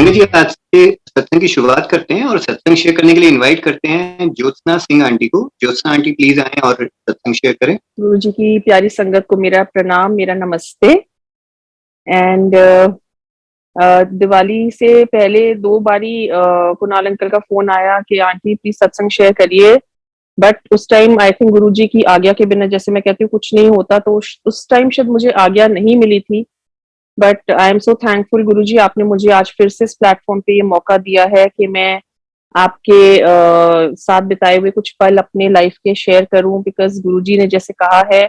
संजय जी, आज से सत्संग की शुरुआत करते हैं और सत्संग शेयर करने के लिए इनवाइट करते हैं ज्योत्सना सिंह आंटी को। ज्योत्सना आंटी प्लीज आएं और सत्संग शेयर करें। गुरु जी की प्यारी संगत को मेरा प्रणाम, मेरा नमस्ते। एंड दिवाली से पहले 2 बारी कुणाल अंकल का फोन आया कि आंटी प्लीज सत्संग शेयर करिए, बट उस टाइम आई थिंक गुरु जी की आज्ञा के बिना, जैसे मैं कहती हूँ, कुछ नहीं होता, तो उस टाइम शायद मुझे आज्ञा नहीं मिली थी। But I am so thankful गुरु जी, आपने मुझे आज फिर से इस प्लेटफॉर्म पे ये मौका दिया है कि मैं आपके साथ बिताए हुए कुछ पल अपने लाइफ के शेयर करूं, बिकॉज गुरुजी ने जैसे कहा है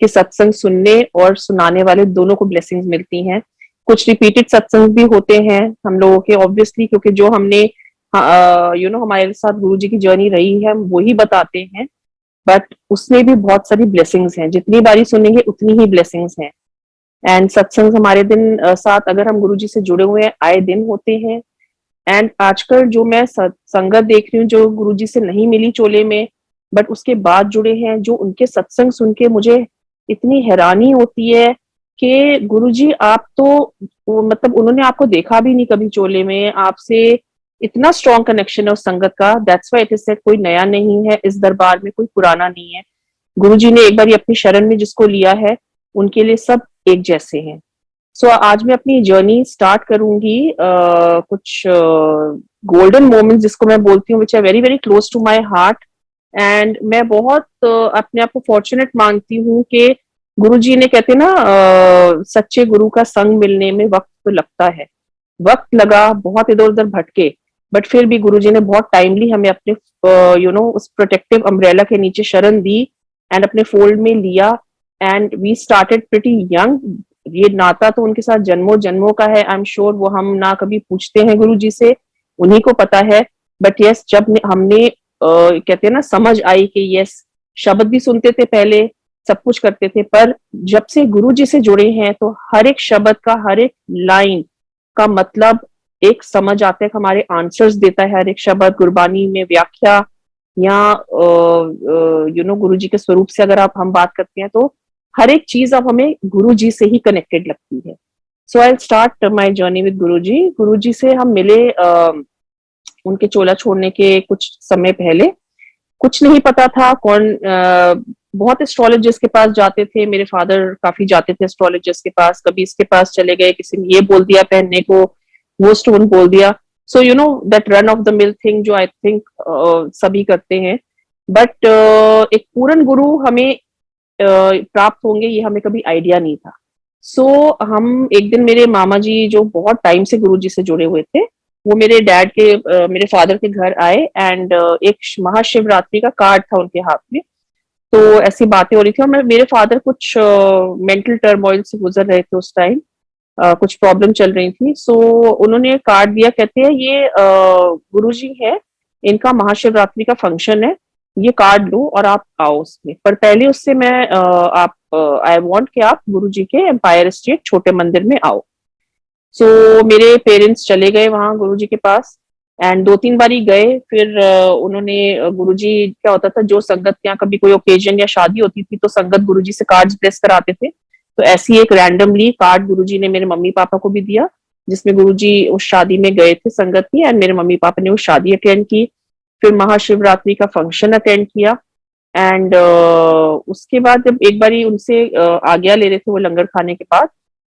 कि सत्संग सुनने और सुनाने वाले दोनों को ब्लेसिंग्स मिलती हैं। कुछ रिपीटेड सत्संग भी होते हैं हम लोगों के, ऑब्वियसली, क्योंकि जो हमने हमारे साथ गुरुजी की जर्नी रही है हम वही बताते हैं, बट उसमें भी बहुत सारी ब्लेसिंग्स हैं। जितनी बारी सुनेंगे उतनी ही ब्लेसिंग्स हैं। एंड सत्संग हमारे दिन साथ अगर हम गुरुजी से जुड़े हुए हैं आए दिन होते हैं। एंड आजकल जो मैं संगत देख रही हूँ जो गुरुजी से नहीं मिली चोले में, बट उसके बाद जुड़े हैं, जो उनके सत्संग सुन के मुझे इतनी हैरानी होती है कि गुरुजी आप तो मतलब उन्होंने आपको देखा भी नहीं कभी चोले में, आपसे इतना स्ट्रॉन्ग कनेक्शन है उस संगत का। That's why it is said कोई नया नहीं है इस दरबार में, कोई पुराना नहीं है। गुरुजी ने एक बार अपनी शरण में जिसको लिया है उनके लिए सब एक जैसे हैं। सो आज मैं अपनी जर्नी स्टार्ट करूंगी कुछ गोल्डन मोमेंट्स जिसको मैं बोलती हूँ, which are very very close to my heart. And मैं बहुत अपने आप को फॉर्चुनेट मानती हूँ कि गुरु जी ने, कहते ना, सच्चे गुरु का संग मिलने में वक्त तो लगता है। वक्त लगा, बहुत इधर उधर भटके, बट फिर भी गुरु जी ने बहुत टाइमली हमें अपने उस प्रोटेक्टिव अम्ब्रेला के नीचे शरण दी एंड अपने फोल्ड में लिया। And we started pretty young. ये नाता तो उनके साथ जन्मों जन्मों का है। आई एम श्योर वो हम ना कभी पूछते हैं गुरु जी से, उन्हीं को पता है। बट यस, जब हमने कहते हैं ना, समझ आई कि यस, शब्द भी सुनते थे पहले, सब कुछ करते थे, पर जब से गुरु जी से जुड़े हैं तो हर एक शब्द का, हर एक लाइन का मतलब एक समझ आता है, हमारे आंसर्स देता है हर एक शब्द। गुरबानी में व्याख्या या गुरु जी के स्वरूप से अगर आप हम बात करते हैं तो हर एक चीज अब हमें गुरु जी से ही कनेक्टेड लगती है। So I start my journey with Guru ji. गुरु जी से हम मिले उनके चोला छोड़ने के कुछ समय पहले। कुछ नहीं पता था कौन, बहुत एस्ट्रोलॉजिस्ट के पास जाते थे, मेरे फादर काफी जाते थे एस्ट्रोलॉजिस्ट के पास। कभी इसके पास चले गए, किसी ने ये बोल दिया पहनने को, वो स्टोन बोल दिया। So that run of the mill thing जो आई थिंक सभी करते हैं। बट एक पूर्ण गुरु हमें प्राप्त होंगे ये हमें कभी आइडिया नहीं था। सो हम एक दिन, मेरे मामा जी जो बहुत टाइम से गुरु जी से जुड़े हुए थे, वो मेरे डैड के मेरे फादर के घर आए। एंड एक महाशिवरात्रि का कार्ड था उनके हाथ में। तो ऐसी बातें हो रही थी और मेरे फादर कुछ मेंटल टर्मोइल से गुजर रहे थे उस टाइम। कुछ प्रॉब्लम चल रही थी। सो उन्होंने कार्ड दिया, कहते हैं ये गुरुजी है, इनका महाशिवरात्रि का फंक्शन है, ये कार्ड लो और आप आओ उसमें। पर पहले उससे मैं आप आई वांट कि आप गुरुजी के एम्पायर स्टेट छोटे मंदिर में आओ। सो मेरे पेरेंट्स चले गए वहां गुरुजी के पास एंड 2-3 बारी गए। फिर उन्होंने गुरुजी, क्या होता था, जो संगत के यहाँ कभी कोई ओकेजन या शादी होती थी तो संगत गुरुजी से कार्ड्स ब्लेस कराते थे। तो ऐसी एक रैंडमली कार्ड गुरुजी ने मेरे मम्मी पापा को भी दिया, जिसमें गुरुजी उस शादी में गए थे संगत की, एंड मेरे मम्मी पापा ने वो शादी अटेंड की। फिर महाशिवरात्रि का फंक्शन अटेंड किया। एंड उसके बाद जब एक बारी उनसे आज्ञा ले रहे थे वो लंगर खाने के बाद,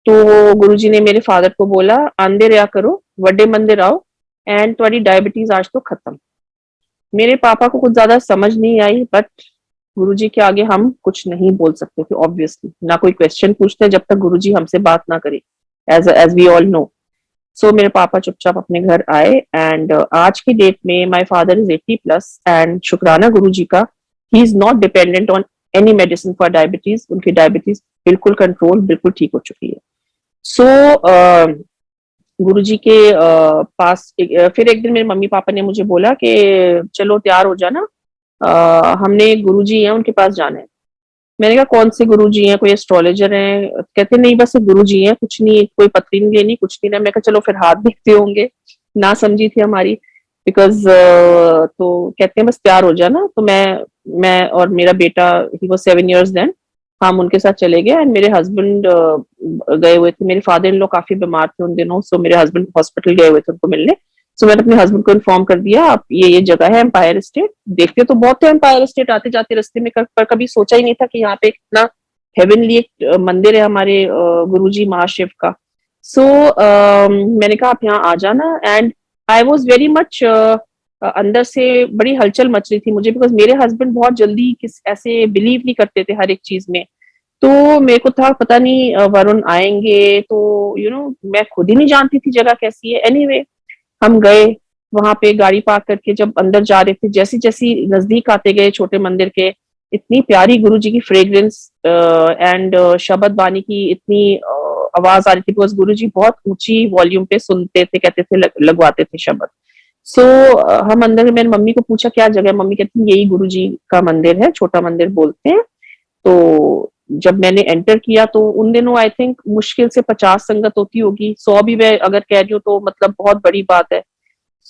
तो गुरुजी ने मेरे फादर को बोला, आंदे रहा करो, वड्डे मंदिर आओ एंड तुम्हारी डायबिटीज आज तो खत्म। मेरे पापा को कुछ ज्यादा समझ नहीं आई, बट गुरुजी के आगे हम कुछ नहीं बोल सकते थे, ऑब्वियसली ना कोई क्वेश्चन पूछते जब तक गुरुजी हमसे बात ना करे, एज वी ऑल नो। सो मेरे पापा चुपचाप अपने घर आए। एंड आज की डेट में माय फादर इज 80+ एंड शुक्राना गुरुजी का, he is not dependent on any medicine for diabetes. उनकी डायबिटीज बिल्कुल कंट्रोल, बिल्कुल ठीक हो चुकी है। सो गुरुजी के पास फिर एक दिन मेरे मम्मी पापा ने मुझे बोला कि चलो तैयार हो जाना, हमने गुरुजी हैं उनके पास जाना है। मैंने कहा कौन से गुरुजी हैं, कोई एस्ट्रोलॉजर हैं? कहते नहीं, बस गुरुजी हैं, कुछ नहीं, कोई पत्री नहीं लेनी, कुछ नहीं ना। मैं कहा चलो फिर हाथ देखते होंगे, ना समझी थी हमारी, बिकॉज तो कहते हैं बस तैयार हो जाना। तो मैं और मेरा बेटा, ही वाज 7 years देन, हम उनके साथ चले गए एंड मेरे हस्बैंड गए हुए थे, मेरे फादर इन लॉ काफी बीमार थे उन दिनों, सो मेरे हस्बैंड हॉस्पिटल गए हुए थे उनको मिलने। सो मैंने अपने हस्बैंड को इन्फॉर्म कर दिया, आप ये जगह है एम्पायर स्टेट, देखते तो बहुत थे एम्पायर स्टेट आते जाते रास्ते में, पर कभी सोचा ही नहीं था कि यहाँ पे इतना हेवनली एक मंदिर है हमारे गुरुजी महाशिव का। सो मैंने कहा आप यहाँ आ जाना, and I was very much अंदर से बड़ी हलचल मच रही थी मुझे, बिकॉज मेरे हस्बैंड बहुत जल्दी किस ऐसे बिलीव नहीं करते थे हर एक चीज में। तो मेरे को था पता नहीं वरुण आएंगे तो मैं खुद ही नहीं जानती थी जगह कैसी है। एनीवे हम गए वहां पे, गाड़ी पार्क करके जब अंदर जा रहे थे, जैसी जैसी नजदीक आते गए छोटे मंदिर के, इतनी प्यारी गुरु जी की फ्रेग्रेंस एंड शबद बानी की इतनी आवाज आ रही थी, बिकॉज गुरु जी बहुत ऊंची वॉल्यूम पे सुनते थे, कहते थे लगवाते थे शबद। सो हम अंदर, मैंने मम्मी को पूछा क्या जगह है, मम्मी कहती है यही गुरु जी का मंदिर है, छोटा मंदिर बोलते हैं। तो जब मैंने एंटर किया तो उन दिनों आई थिंक मुश्किल से 50 संगत होती होगी, 100 भी मैं अगर कह रही हूँ तो मतलब बहुत बड़ी बात है।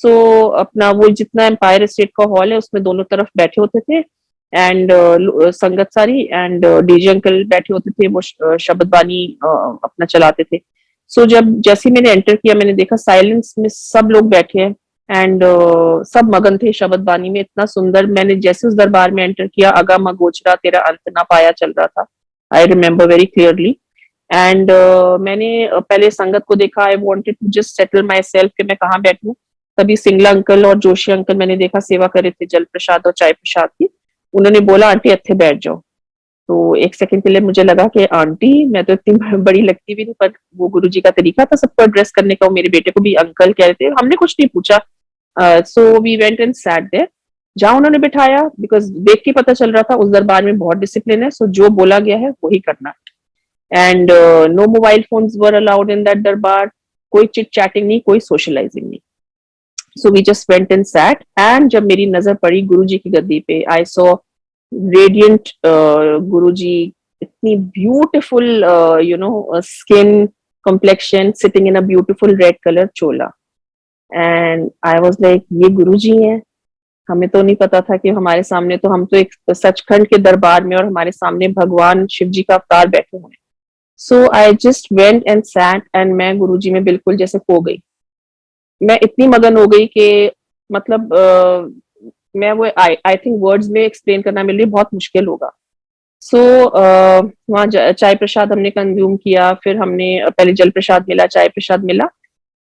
सो अपना वो जितना एम्पायर स्टेट का हॉल है उसमें दोनों तरफ बैठे होते थे, एंड संगत सारी, एंड डीजे अंकल बैठे होते थे, वो शब्द बानी अपना चलाते थे। सो जब जैसे ही मैंने एंटर किया मैंने देखा साइलेंस में सब लोग बैठे हैं, एंड सब मगन थे शब्द बानी में, इतना सुंदर। मैंने जैसे उस दरबार में एंटर किया, अगा म गोचरा तेरा अंत ना पाया चल रहा था, I remember very clearly. And मैंने पहले संगत को देखा, I wanted to just settle myself कि मैं कहाँ बैठूं। तभी सिंगला अंकल और जोशी अंकल मैंने देखा सेवा कर रहे थे जल प्रसाद और चाय प्रसाद की। उन्होंने बोला आंटी अच्छे बैठ जाओ। तो एक सेकंड के लिए मुझे लगा कि आंटी, मैं तो इतनी बड़ी लगती भी नहीं, पर वो गुरुजी का तरीका था सबको एड्रेस करने का, वो मेरे बेटे को भी अंकल कह रहे थे, हमने कुछ नहीं पूछा। So we went and sat there, जहां उन्होंने बिठाया, बिकॉज देख के पता चल रहा था उस दरबार में बहुत डिसिप्लिन है, सो जो बोला गया है वही करना। And no mobile phones were allowed in that दरबार, कोई चिट चैटिंग नहीं, कोई सोशलाइजिंग नहीं। So we just went and sat, and जब मेरी नजर पड़ी गुरुजी की गद्दी पे, आई सॉ रेडियंट गुरुजी, इतनी beautiful skin complexion sitting in a beautiful red color chola, and I was like ये गुरुजी हैं। हमें तो नहीं पता था कि हमारे सामने, तो हम तो एक सचखंड के दरबार में और हमारे सामने भगवान शिव जी का अवतार बैठे हुए हैं। So I just went and sat, and मैं गुरुजी में बिल्कुल जैसे खो गई। मैं इतनी मगन हो गई कि मतलब मैं वो आई थिंक वर्ड्स में एक्सप्लेन करना मेरे लिए बहुत मुश्किल होगा। सो वहाँ चाय प्रसाद हमने कंज्यूम किया, फिर हमने पहले जल प्रसाद मिला, चाय प्रसाद मिला,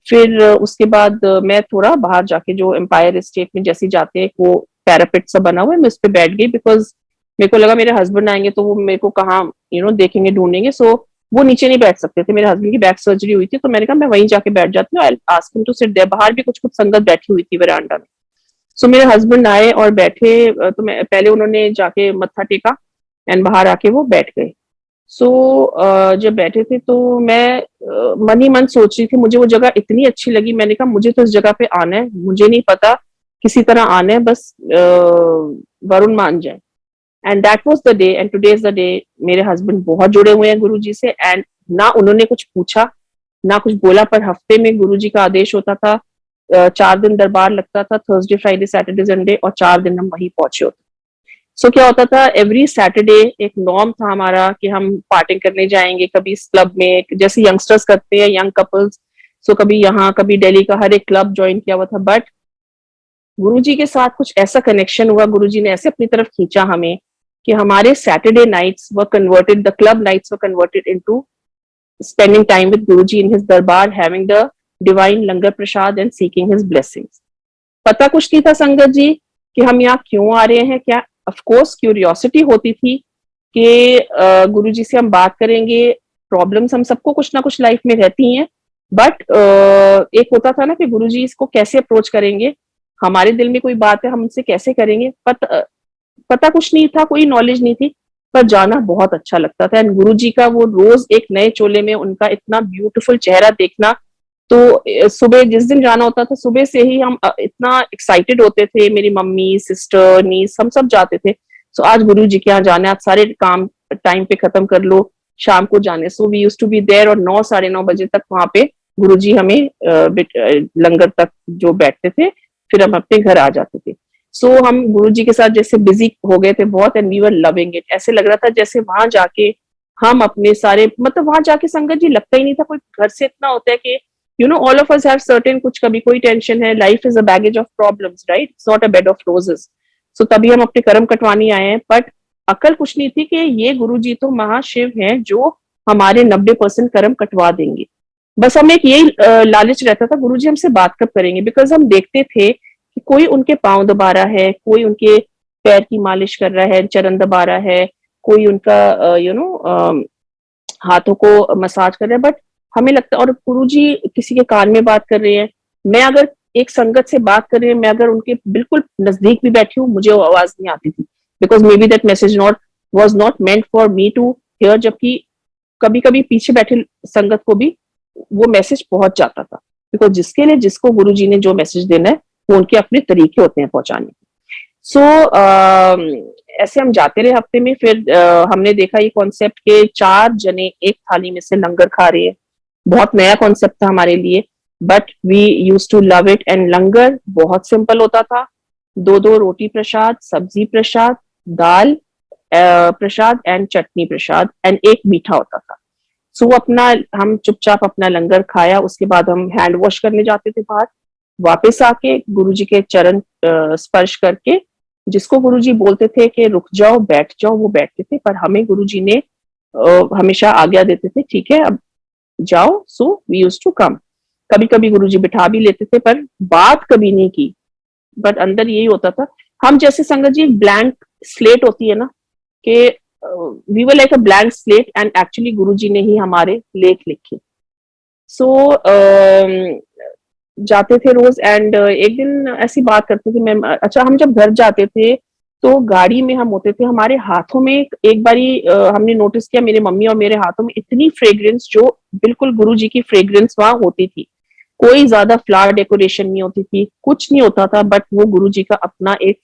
फिर उसके बाद मैं थोड़ा बाहर जाके, जो एम्पायर स्टेट में जैसे जाते हैं वो पैरापेट सा बना हुआ है, मैं उस पर बैठ गई, बिकॉज मेरे को लगा मेरे हस्बैंड आएंगे तो वो मेरे को कहाँ देखेंगे ढूंढेंगे। सो वो नीचे नहीं बैठ सकते थे, मेरे हस्बैंड की बैक सर्जरी हुई थी, तो मैंने कहा मैं वहीं जाके बैठ जाती हूँ, I ask him to sit there. बाहर भी कुछ कुछ संगत बैठी हुई थी वरांडा में। सो मेरे हस्बैंड आए और बैठे, तो मैं पहले उन्होंने जाके मत्था टेका एंड बाहर आके वो बैठ गए। सो जब बैठे थे तो मैं मन ही मन सोच रही थी, मुझे वो जगह इतनी अच्छी लगी, मैंने कहा मुझे तो इस जगह पे आना है, मुझे नहीं पता किसी तरह आना है, बस वरुण मान जाए। And that was the day, and today is the day. मेरे हस्बैंड बहुत जुड़े हुए हैं गुरुजी से, एंड ना उन्होंने कुछ पूछा ना कुछ बोला, पर हफ्ते में गुरुजी का आदेश होता था, 4 दिन दरबार लगता था, थर्सडे फ्राइडे सैटरडे संडे, और 4 दिन हम वहीं पहुंचे होते। सो क्या होता था, एवरी सैटरडे एक नॉर्म था हमारा कि हम पार्टिंग करने जाएंगे, कभी इस क्लब में जैसे यंगस्टर्स करते हैं, यंग कपल्स। सो कभी यहाँ कभी दिल्ली का हर एक क्लब ज्वाइन किया हुआ था, बट गुरुजी के साथ कुछ ऐसा कनेक्शन हुआ, गुरुजी ने ऐसे अपनी तरफ खींचा हमें कि हमारे Saturday nights were converted, the club nights were converted into spending time with Guruji in his darbar, having the divine langar prasad and seeking his blessings. पता कुछ नहीं था संगत जी कि हम यहाँ क्यों आ रहे हैं, क्या ऑफ कोर्स क्यूरियोसिटी होती थी कि गुरुजी से हम बात करेंगे, प्रॉब्लम्स हम सबको कुछ ना कुछ लाइफ में रहती हैं, बट एक होता था ना कि गुरुजी इसको कैसे अप्रोच करेंगे, हमारे दिल में कोई बात है हम उनसे कैसे करेंगे, पता कुछ नहीं था, कोई नॉलेज नहीं थी, पर जाना बहुत अच्छा लगता था। एंड गुरुजी का वो रोज एक नए चोले में उनका इतना ब्यूटीफुल चेहरा देखना, तो सुबह जिस दिन जाना होता था सुबह से ही हम इतना एक्साइटेड होते थे, मेरी मम्मी सिस्टर नीस हम सब जाते थे। सो आज गुरुजी के यहाँ जाना, आप सारे काम टाइम पे खत्म कर लो, शाम को जाने। So we used to be there, और 9 साढ़े 9 बजे तक वहां पे गुरुजी हमें लंगर तक जो बैठते थे, फिर हम अपने घर आ जाते थे। सो हम गुरु जी के साथ जैसे बिजी हो गए थे बहुत, and we were loving it. ऐसे लग रहा था जैसे वहां जाके हम अपने सारे, मतलब वहां जाके संगत जी लगता ही नहीं था कोई घर से इतना होता है कि all of us have certain, कुछ कभी कोई टेंशन है, life is a baggage of problems, right, it's not a bed of roses. So तभी हम अपने कर्म कटवाने आए हैं, बट अकल कुछ नहीं थी कि ये गुरु जी तो महाशिव हैं जो हमारे 90% कर्म कटवा देंगे। बस हमें एक यही लालच रहता था, गुरु जी हमसे बात कब करेंगे, बिकॉज हम देखते थे कि कोई उनके पांव दबा रहा है, कोई उनके पैर की मालिश कर रहा है, चरण दबा रहा है, कोई उनका हाथों को मसाज कर रहे हैं, बट हमें लगता, और गुरुजी किसी के कान में बात कर रहे हैं, मैं अगर एक संगत से बात कर रही हूँ, मैं अगर उनके बिल्कुल नजदीक भी बैठी हूँ, मुझे वो आवाज नहीं आती थी, because maybe that message not was not meant for me to hear, जबकि कभी कभी पीछे बैठे संगत को भी वो मैसेज पहुंच जाता था, बिकॉज जिसके लिए जिसको गुरु जी ने जो मैसेज देना है वो उनके अपने तरीके होते हैं पहुंचाने के। सो ऐसे हम जाते रहे हफ्ते में, फिर हमने देखा ये कॉन्सेप्ट के 4 जने एक थाली में से लंगर खा रहे हैं। बहुत नया कॉन्सेप्ट था हमारे लिए, but we use to love it. And langar बहुत सिंपल होता था, 2-2 रोटी प्रसाद, सब्जी प्रसाद, दाल प्रसाद एंड चटनी प्रसाद, एंड एक मीठा होता था। सो अपना हम चुपचाप अपना लंगर खाया, उसके बाद हम हैंड वॉश करने जाते थे बाहर, वापस आके गुरुजी के चरण स्पर्श करके, जिसको गुरुजी बोलते थे कि रुक जाओ बैठ जाओ, वो बैठते थे, पर हमें गुरुजी ने हमेशा आज्ञा देते थे, ठीक है अब जाओ। So we used to come. कभी कभी गुरुजी बिठा भी लेते थे, पर बात कभी नहीं की, बट अंदर यही होता था, हम जैसे संगत जी ब्लैंक स्लेट होती है ना, कि we were like a blank slate, and actually Guruji ने ही हमारे लेख लिखे। सो जाते थे रोज, एंड एक दिन ऐसी बात करते थे, मैं, अच्छा, हम जब घर जाते थे तो गाड़ी में हम होते थे, हमारे हाथों में एक बारी हमने नोटिस किया, मेरे मम्मी और मेरे हाथों में इतनी फ्रेग्रेंस, जो बिल्कुल गुरु जी की फ्रेग्रेंस वहां होती थी, कोई ज्यादा फ्लावर डेकोरेशन नहीं होती थी, कुछ नहीं होता था, बट वो गुरु जी का अपना एक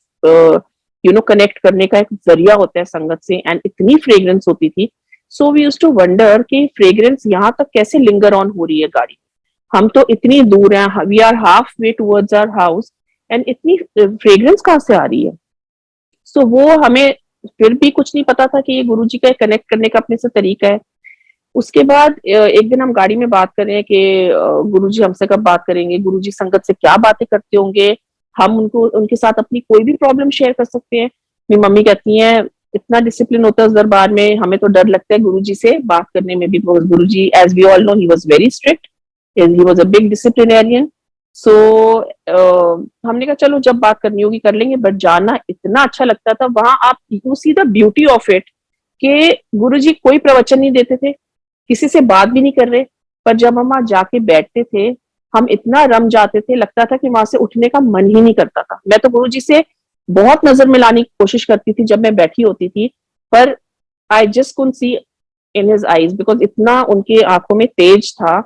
कनेक्ट करने का एक जरिया होता है संगत से, एंड इतनी फ्रेग्रेंस होती थी। So we used to wonder कि फ्रेग्रेंस यहाँ तक कैसे लिंगर ऑन हो रही है गाड़ी, हम तो इतनी दूर हैं, we are half way towards our house, and इतनी फ्रेग्रेंस कहाँ से आ रही है। सो वो हमें फिर भी कुछ नहीं पता था कि ये गुरुजी का कनेक्ट करने का अपने से तरीका है। उसके बाद एक दिन हम गाड़ी में बात कर रहे हैं कि गुरुजी हमसे कब बात करेंगे, गुरुजी संगत से क्या बातें करते होंगे, हम उनको उनके साथ अपनी कोई भी प्रॉब्लम शेयर कर सकते हैं। मेरी मम्मी कहती है इतना डिसिप्लिन होता है उस दरबार में, हमें तो डर लगता है गुरुजी से बात करने में भी, Guruji as we all know he was very strict, he was a big disciplinarian. So हमने कहा चलो जब बात करनी होगी कर लेंगे, बट जाना इतना अच्छा लगता था वहां, आप you see the beauty of it, कि गुरुजी कोई प्रवचन नहीं देते थे, किसी से बात भी नहीं कर रहे, पर जब हम वहां जाके बैठते थे हम इतना रम जाते थे, लगता था कि वहां से उठने का मन ही नहीं करता था। मैं तो गुरुजी से बहुत नजर मिलाने की कोशिश करती थी जब मैं बैठी होती थी, पर I just couldn't see in his eyes, because इतना उनकी आंखों में तेज था।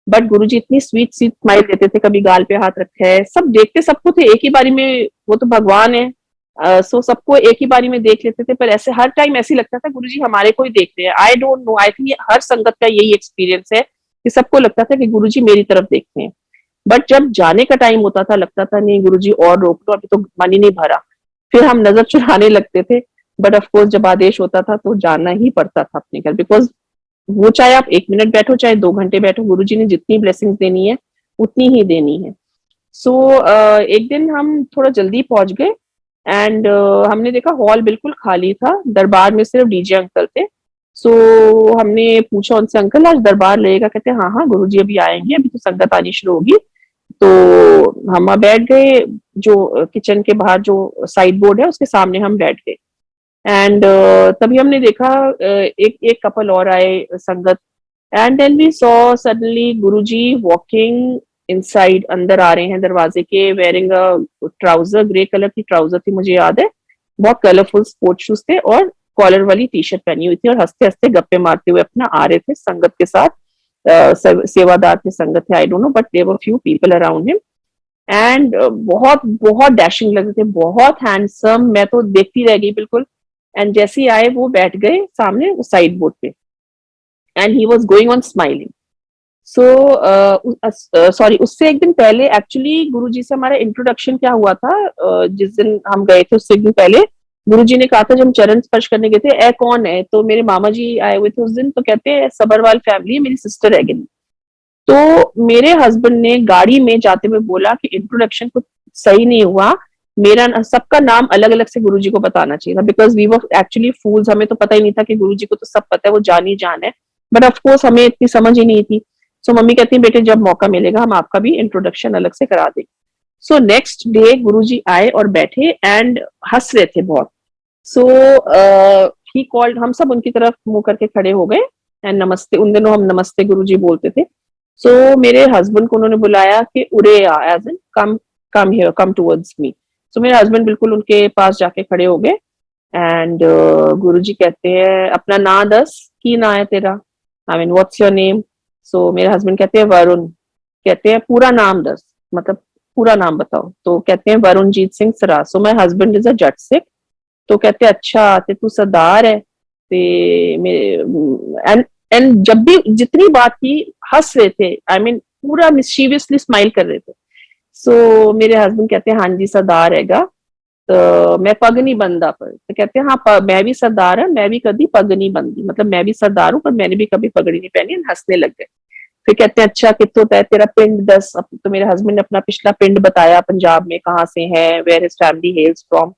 बट गुरुजी इतनी स्वीट स्वीट स्माइल देते थे, कभी गाल पे हाथ रखा है, सब देखते सबको थे एक ही बारी में, वो तो भगवान है। सो सबको एक ही बारी में देख लेते थे, पर ऐसे हर टाइम ऐसे लगता था गुरुजी हमारे को ही देख रहे हैं। I don't know, I think हर संगत का यही एक्सपीरियंस है कि सबको लगता था कि गुरुजी मेरी तरफ देखते हैं, बट जब जाने का टाइम होता था लगता था नहीं गुरुजी और रोक लो, अभी तो मन ही नहीं भरा, फिर हम नजर चुराने लगते थे। बट ऑफकोर्स जब आदेश होता था तो जाना ही पड़ता था अपने घर, बिकॉज वो चाहे आप 1 मिनट बैठो चाहे 2 घंटे बैठो, गुरुजी ने जितनी ब्लेसिंग्स देनी है उतनी ही देनी है। सो एक दिन हम थोड़ा जल्दी पहुंच गए, एंड हमने देखा हॉल बिल्कुल खाली था, दरबार में सिर्फ डीजे अंकल थे। सो हमने पूछा उनसे, अंकल आज दरबार लगेगा? कहते हाँ हाँ गुरुजी अभी आएंगे, अभी तो संगत आनी शुरू होगी। तो हम वहां बैठ गए, जो किचन के बाहर जो साइड बोर्ड है उसके सामने हम बैठ गए, एंड तभी हमने देखा एक एक कपल और आए संगत, and then we saw suddenly Guruji walking inside, अंदर आ रहे हैं दरवाजे के, wearing a trouser, grey colour की ट्राउजर थी मुझे याद है, बहुत कलरफुल स्पोर्ट्स शूज थे और कॉलर वाली टी शर्ट पहनी हुई थी, और हंसते हंसते गप्पे मारते हुए अपना आ रहे थे संगत के साथ। सेवादार थे, संगत थे, I don't know, but there were few people around him, and बहुत बहुत डैशिंग लग रहे थे, बहुत हैंडसम, मैं तो देखती रह गई बिल्कुल। एंड जैसे ही आए वो बैठ गए सामने साइड बोर्ड पे, and he was going on smiling. So sorry, उससे एक दिन पहले एक्चुअली गुरुजी से हमारा इंट्रोडक्शन क्या हुआ था, जिस दिन हम गए थे उससे एक दिन पहले गुरुजी ने कहा था, जब हम चरण स्पर्श करने गए थे, ए कौन है, तो मेरे मामा जी आए हुए थे उस दिन, तो कहते हैं सबरवाल फैमिली, मेरी सिस्टर है गिन। तो मेरे हस्बैंड ने गाड़ी में जाते हुए बोला कि इंट्रोडक्शन कुछ सही नहीं हुआ, मेरा सबका नाम अलग अलग से गुरुजी को बताना चाहिए था, बिकॉज वी वर एक्चुअली फूल्स, हमें तो पता ही नहीं था कि गुरुजी को तो सब पता है, वो जान ही जान है, बट ऑफकोर्स हमें इतनी समझ ही नहीं थी। सो मम्मी कहती है बेटे जब मौका मिलेगा हम आपका भी इंट्रोडक्शन अलग से करा देंगे। सो नेक्स्ट डे गुरुजी आए और बैठे एंड हंस रहे थे बहुत। सो ही कॉल्ड, हम सब उनकी तरफ मुंह करके खड़े हो गए एंड नमस्ते, उन दिनों हम नमस्ते गुरुजी बोलते थे। सो मेरे हस्बैंड को उन्होंने बुलाया कि उरे आ, as in come, come here, come towards me. So मेरे हस्बैंड बिल्कुल उनके पास जाके खड़े हो गए एंड गुरुजी कहते हैं अपना ना दस, की ना है तेरा, I mean what's your name. So मेरे हस्बैंड कहते हैं वरुण। कहते हैं पूरा नाम दस, मतलब पूरा नाम बताओ, तो कहते हैं Varunjit Singh Sara. So my husband is a Jat Sikh. तो कहते हैं अच्छा ते तू सरदार है, ते मेरे एंड जब भी जितनी बात की हंस रहे थे, आई मीन पूरा मिस्चीवियसली स्माइल कर रहे थे। सो मेरे हस्बैंड कहते हैं हाँ जी सरदार हैगा, तो मैं पग नहीं बंदा, पर तो कहते हैं हाँ मैं भी सरदार है, मैं भी कभी पग नहीं बंदी, मतलब मैं भी सरदार हूँ पर मैंने भी कभी पगड़ी नहीं पहनी, हंसने लग गए। फिर कहते हैं अच्छा कितो है तेरा पिंड दस। तो मेरे हस्बैंड ने अपना पिछला पिंड बताया, पंजाब में कहाँ से है, where his family hails from,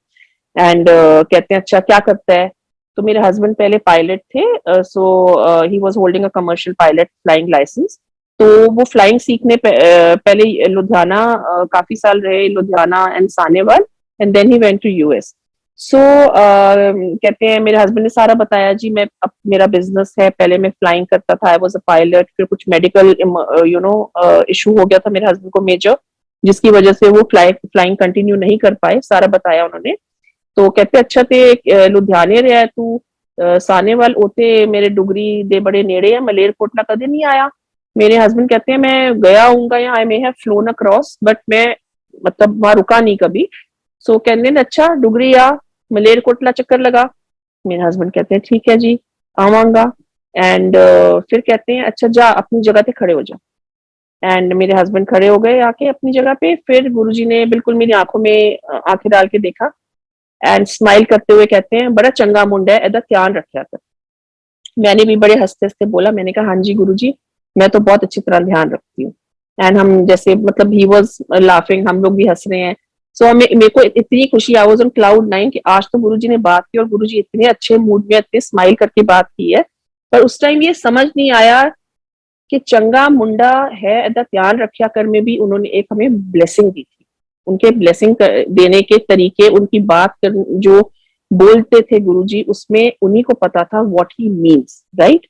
and कहते हैं अच्छा क्या करता है। तो मेरे हस्बैंड पहले पायलट थे, so he was holding a commercial pilot flying licence. तो वो फ्लाइंग सीखने पहले लुधियाना काफी साल रहे, Ludhiana and Sahnewal, and then he went to US. So कहते हैं मेरे हस्बैंड ने सारा बताया जी, मैं अब मेरा बिजनेस है, पहले मैं फ्लाइंग करता था, आई वाज अ पायलट, फिर कुछ मेडिकल इशू हो गया था मेरे हस्बैंड को मेजर, जिसकी वजह से वो फ्लाइंग कंटिन्यू नहीं कर पाए, सारा बताया उन्होंने। तो कहते अच्छा ते लुधियाने रहा तू, सानेवाल ओते मेरे डुगरी दे बड़े नेड़े है, मलेरकोटला कदे नहीं आया। मेरे हस्बैंड कहते हैं मैं गया हूँगा या I may have flown across, but मैं मतलब वहां रुका नहीं कभी। सो कहते हैं अच्छा डुगरी आ, मलेरकोटला चक्कर लगा। मेरे हस्बैंड कहते हैं ठीक है जी आवांगा। एंड फिर कहते हैं अच्छा जा अपनी जगह पे खड़े हो जा। एंड मेरे हस्बैंड खड़े हो गए आके अपनी जगह पे। फिर गुरुजी ने बिल्कुल मेरी आंखों में आंखें डाल के देखा एंड स्माइल करते हुए कहते हैं बड़ा चंगा मुंडा है, एदा ध्यान रखा कर। मैंने भी बड़े हंसते हंसते बोला, मैंने कहा हाँ जी गुरुजी, मैं तो बहुत अच्छी तरह ध्यान रखती हूँ। एंड हम जैसे मतलब ही वॉज लाफिंग, हम लोग भी हंस रहे हैं। सो हमें मेरे को इतनी खुशी, I was on cloud nine कि आज तो गुरुजी ने बात की और गुरुजी इतने अच्छे मूड में इतने स्माइल करके बात की है। पर उस टाइम ये समझ नहीं आया कि चंगा मुंडा है एदा ध्यान रखा कर में भी उन्होंने एक हमें ब्लेसिंग दी थी। उनके ब्लेसिंग देने के तरीके, उनकी बात कर जो बोलते थे गुरुजी, उसमें उन्हीं को पता था व्हाट ही मीन्स, राइट।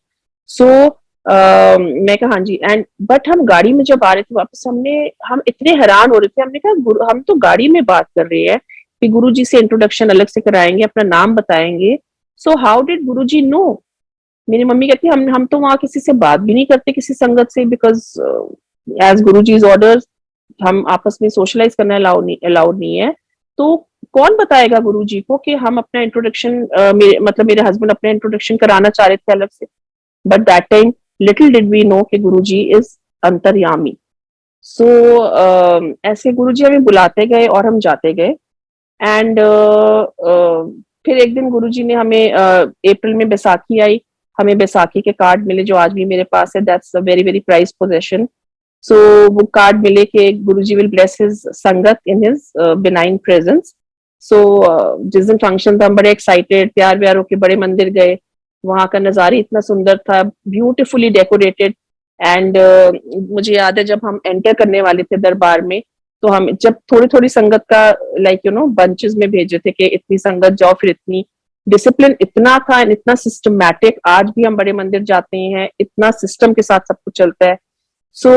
सो मैं कहा हाँ जी। एंड बट हम गाड़ी में जब आ रहे थे वापस, हम इतने हैरान हो रहे थे, हमने कहा हम तो गाड़ी में बात कर रहे हैं कि गुरुजी से इंट्रोडक्शन अलग से कराएंगे, अपना नाम बताएंगे, so how did Guruji know. मेरी मम्मी कहती है हम तो वहां किसी से बात भी नहीं करते किसी संगत से, बिकॉज एज गुरु जीज ऑर्डर हम आपस में सोशलाइज करना अलाउड नहीं है। तो कौन बताएगा गुरु जी को कि हम अपना इंट्रोडक्शन, मतलब मेरे हस्बैंड अपना इंट्रोडक्शन कराना चाह रहे थे अलग से। But that time little did we know कि गुरु जी इज अंतर्यामी। सो ऐसे गुरु जी हमें बुलाते गए और हम जाते गए। एंड फिर एक दिन गुरुजी ने हमें अप्रैल में बैसाखी आई, हमें बैसाखी के कार्ड मिले जो आज भी मेरे पास है, that's a very very prize possession. So वो कार्ड मिले कि Guruji will bless his sangat in his benign presence. So जिस दिन फंक्शन था हम बड़े एक्साइटेड, प्यार व्यार होके बड़े मंदिर गए। वहां का नजारा इतना सुंदर था, ब्यूटिफुली डेकोरेटेड। एंड मुझे याद है जब हम एंटर करने वाले थे दरबार में, तो हम जब थोड़ी थोड़ी संगत का लाइक बंचेस में भेजे थे कि इतनी संगत जाओ, फिर इतनी डिसिप्लिन इतना था, इतना सिस्टमैटिक। आज भी हम बड़े मंदिर जाते हैं, इतना सिस्टम के साथ सब कुछ चलता है। सो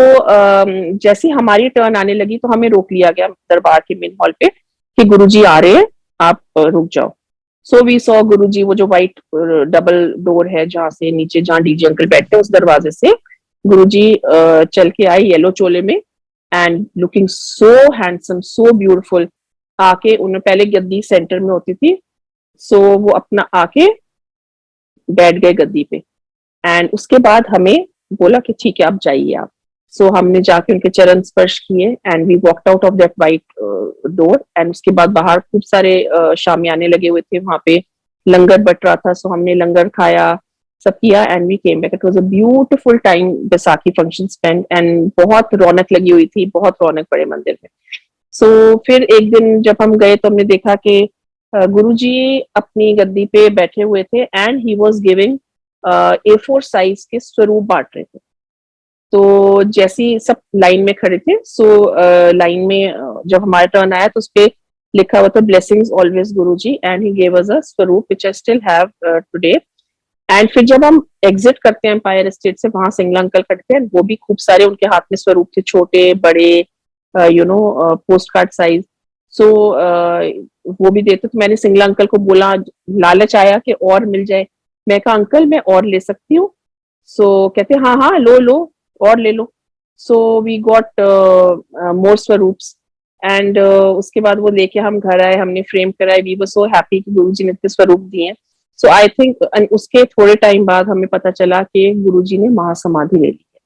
जैसे हमारी टर्न आने लगी तो हमें रोक लिया गया दरबार के मेन हॉल पे कि गुरुजी आ रहे हैं, आप रुक जाओ। सो वी सॉ गुरुजी, वो जो व्हाइट डबल डोर है जहां से नीचे, जहां डीजे अंकल बैठते हैं, उस दरवाजे से गुरुजी चल के आए येलो चोले में and looking so handsome, so beautiful. आके उन्हें पहले गद्दी सेंटर में होती थी, सो वो अपना आके बैठ गए गद्दी पे। एंड उसके बाद हमें बोला कि ठीक है आप जाइए आप। सो हमने जाके उनके चरण स्पर्श किए and we walked out of that white door. And उसके बाद बाहर खूब सारे शामियाने लगे हुए थे, वहां पे लंगर बट रहा था, सो हमने लंगर खाया, सब किया and we came back. It was a beautiful time, Baisakhi function spend, and बहुत रौनक लगी हुई थी, बहुत रौनक बड़े मंदिर में। सो फिर एक दिन जब हम गए तो हमने देखा कि गुरुजी अपनी गद्दी पे बैठे हुए थे and he was giving A4 size के स्वरूप बांट रहे थे। तो जैसे ही सब लाइन में खड़े थे, सो लाइन में जब हमारा टर्न आया तो उसपे लिखा हुआ था blessings always Guruji, and he gave us a swaroop which I still have today. And फिर जब हम एग्जिट करते हैं एम्पायर स्टेट से, वहां सिंगला अंकल खड़ते हैं, वो भी खूब सारे उनके हाथ में स्वरूप थे, छोटे बड़े, पोस्ट कार्ड साइज। सो वो भी देते, तो मैंने सिंगला अंकल को बोला, लालच आया कि और मिल जाए। मैं कहा अंकल मैं और ले सकती हूँ? सो कहते हाँ हाँ लो लो और ले लो। So we got more swaroops and उसके बाद वो लेके हम घर आए, हमने फ्रेम कराए। वी वर सो हैप्पी कि गुरुजी ने इतने स्वरूप दिए हैं। सो आई थिंक उसके थोड़े टाइम बाद हमें पता चला कि गुरुजी ने महासमाधि ले ली है।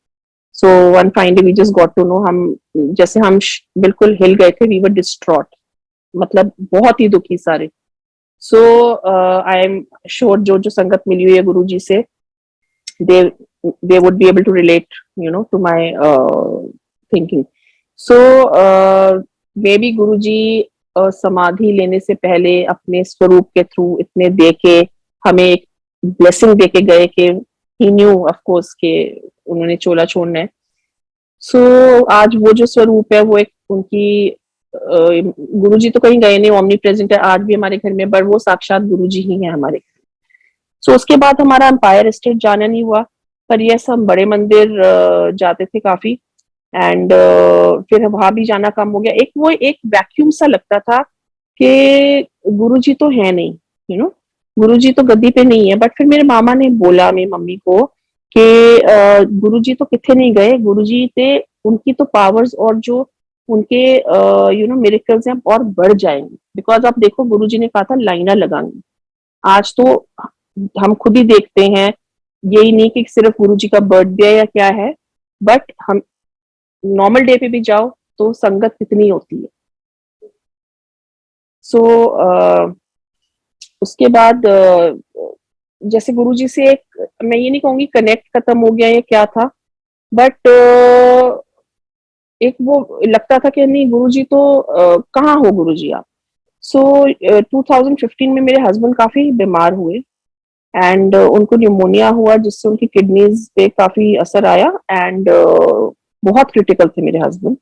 So one fine day we just got to know, हम जैसे हम बिल्कुल हिल गए थे, वी वर डिस्ट्रॉट, मतलब बहुत ही दुखी सारे। सो आई एम श्योर जो जो संगत मिली हुई है गुरुजी से, they they would be able to relate, to my thinking. So maybe गुरुजी समाधि लेने से पहले अपने स्वरूप के थ्रू इतने दे के हमें एक ब्लेसिंग दे के गए कि he knew of course कि उन्होंने चोला छोड़ना है। सो आज वो जो स्वरूप है वो एक उनकी, गुरुजी तो कहीं गए नहीं, ओमनी प्रेजेंट है आज भी हमारे घर में, पर वो साक्षात गुरुजी ही है हमारे। सो उसके बाद हमारा एम्पायर स्टेट जाना नहीं हुआ, पर यस हम बड़े मंदिर जाते थे काफी। एंड फिर वहां भी जाना कम हो गया। एक वो एक वैक्यूम सा लगता था कि गुरुजी तो है नहीं, गुरुजी तो गद्दी पे नहीं है। बट फिर मेरे मामा ने बोला मेरी मम्मी को कि गुरुजी तो कितने नहीं गए, गुरुजी थे, उनकी तो पावर्स और जो उनके मिरेकल्स हैं और बढ़ जाएंगे। बिकॉज आप देखो गुरुजी ने कहा था लाइना लगानी, आज तो हम खुद ही देखते हैं, यही नहीं कि सिर्फ गुरुजी का बर्थडे या क्या है, बट हम नॉर्मल डे पे भी जाओ तो संगत कितनी होती है। सो उसके बाद जैसे गुरुजी से एक, मैं ये नहीं कहूंगी कनेक्ट खत्म हो गया या क्या था, बट एक वो लगता था कि नहीं गुरुजी तो कहाँ हो गुरुजी आप। सो 2015 में मेरे हस्बैंड काफी बीमार हुए एंड उनको न्यूमोनिया हुआ, जिससे उनकी किडनीज पे काफी असर आया एंड बहुत क्रिटिकल थे मेरे हस्बैंड,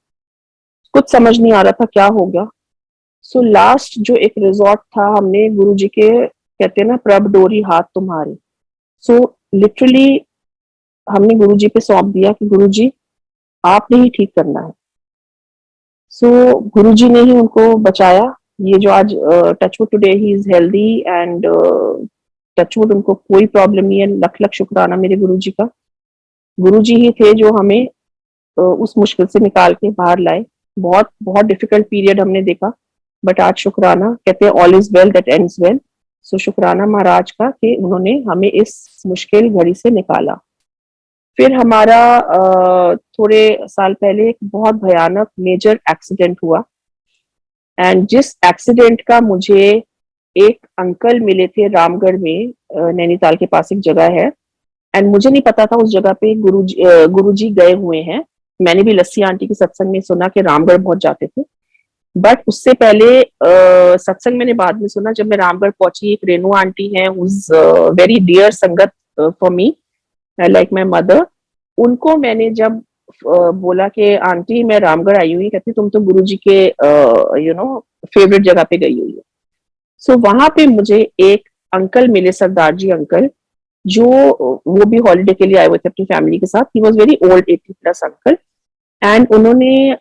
कुछ समझ नहीं आ रहा था क्या हो गया। सो लास्ट जो एक रिजॉर्ट था, हमने गुरुजी के, कहते हैं ना प्रभ डोरी हाथ तुम्हारे, सो लिटरली हमने गुरुजी पे सौंप दिया कि गुरुजी आपने ही ठीक करना है। सो गुरुजी ने ही उनको बचाया। ये जो आज touchwood today he is healthy and touchwood उनको कोई प्रॉब्लम नहीं है। लख लख शुक्राना मेरे गुरुजी का। गुरुजी ही थे जो हमें उस मुश्किल से निकाल के बाहर लाए। बहुत बहुत डिफिकल्ट पीरियड हमने देखा, बट आज शुक्राना, कहते हैं all is well that ends well. So शुक्राना महाराज का कि उन्होंने हमें इस मुश्किल घड़ी से निकाला। फिर हमारा थोड़े साल पहले एक बहुत भयानक मेजर एक्सीडेंट हुआ एंड जिस एक्सीडेंट का मुझे एक अंकल मिले थे रामगढ़ में, नैनीताल के पास एक जगह है, एंड मुझे नहीं पता था उस जगह पे गुरुजी गए हुए हैं। मैंने भी लस्सी आंटी के सत्संग में सुना कि रामगढ़ बहुत जाते थे, बट उससे पहले सत्संग मैंने बाद में सुना जब मैं रामगढ़ पहुंची। एक रेणु आंटी है, वेरी डियर संगत for me, like my mother. उनको मैंने जब बोला कि आंटी मैं रामगढ़ आई हुई, कहती तुम तो गुरुजी के फेवरेट जगह पे गई हुई है। सो वहां पे मुझे एक अंकल मिले, सरदार जी अंकल, जो वो भी हॉलीडे के लिए आए हुए थे अपनी फैमिली के साथ। He was very old, 80+ uncle, and उन्होंने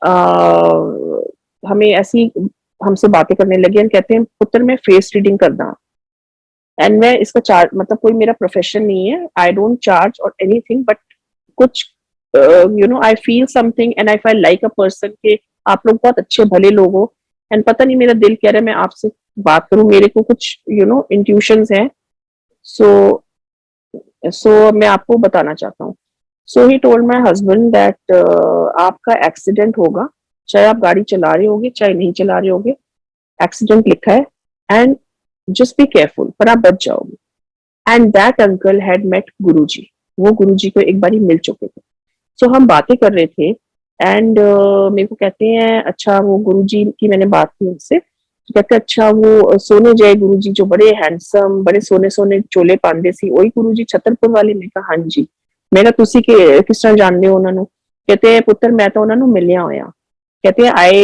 हमें ऐसी हमसे बातें करने लगे एंड कहते हैं पुत्र मैं फेस रीडिंग करना, एंड मैं इसका चार्ज, मतलब कोई मेरा प्रोफेशन नहीं है, आई डोंट चार्ज और एनीथिंग, बट कुछ I feel something and I feel like a person के आप लोग बहुत अच्छे भले लोग हो, एंड पता नहीं मेरा दिल कह रहा है मैं आपसे बात करूं, मेरे को कुछ इंट्यूशंस हैं। सो मैं आपको बताना चाहता हूँ। So he told my husband that आपका एक्सीडेंट होगा, चाहे आप गाड़ी चला रहे होगे चाहे नहीं चला रहे होगे, एक्सीडेंट लिखा है, एंड जस्ट बी केयरफुल, पर आप बच जाओगे। And that uncle had met Guruji, वो गुरुजी को एक बार मिल चुके थे। सो हम बातें कर रहे थे, एंड मेरे को कहते हैं अच्छा वो गुरुजी की मैंने बात की उनसे, तो कहते अच्छा वो सोने जय गुरुजी जो बड़े हैंडसम बड़े सोने सोने चोले पांदे सी वही गुरुजी छतरपुर वाले। मैं कहा हाँ जी। मैं कहा तुसी के किस तरह जानते हो उन्होंने? कहते पुत्र मैं तो उन्होंने मिलिया होया। कहते हैं I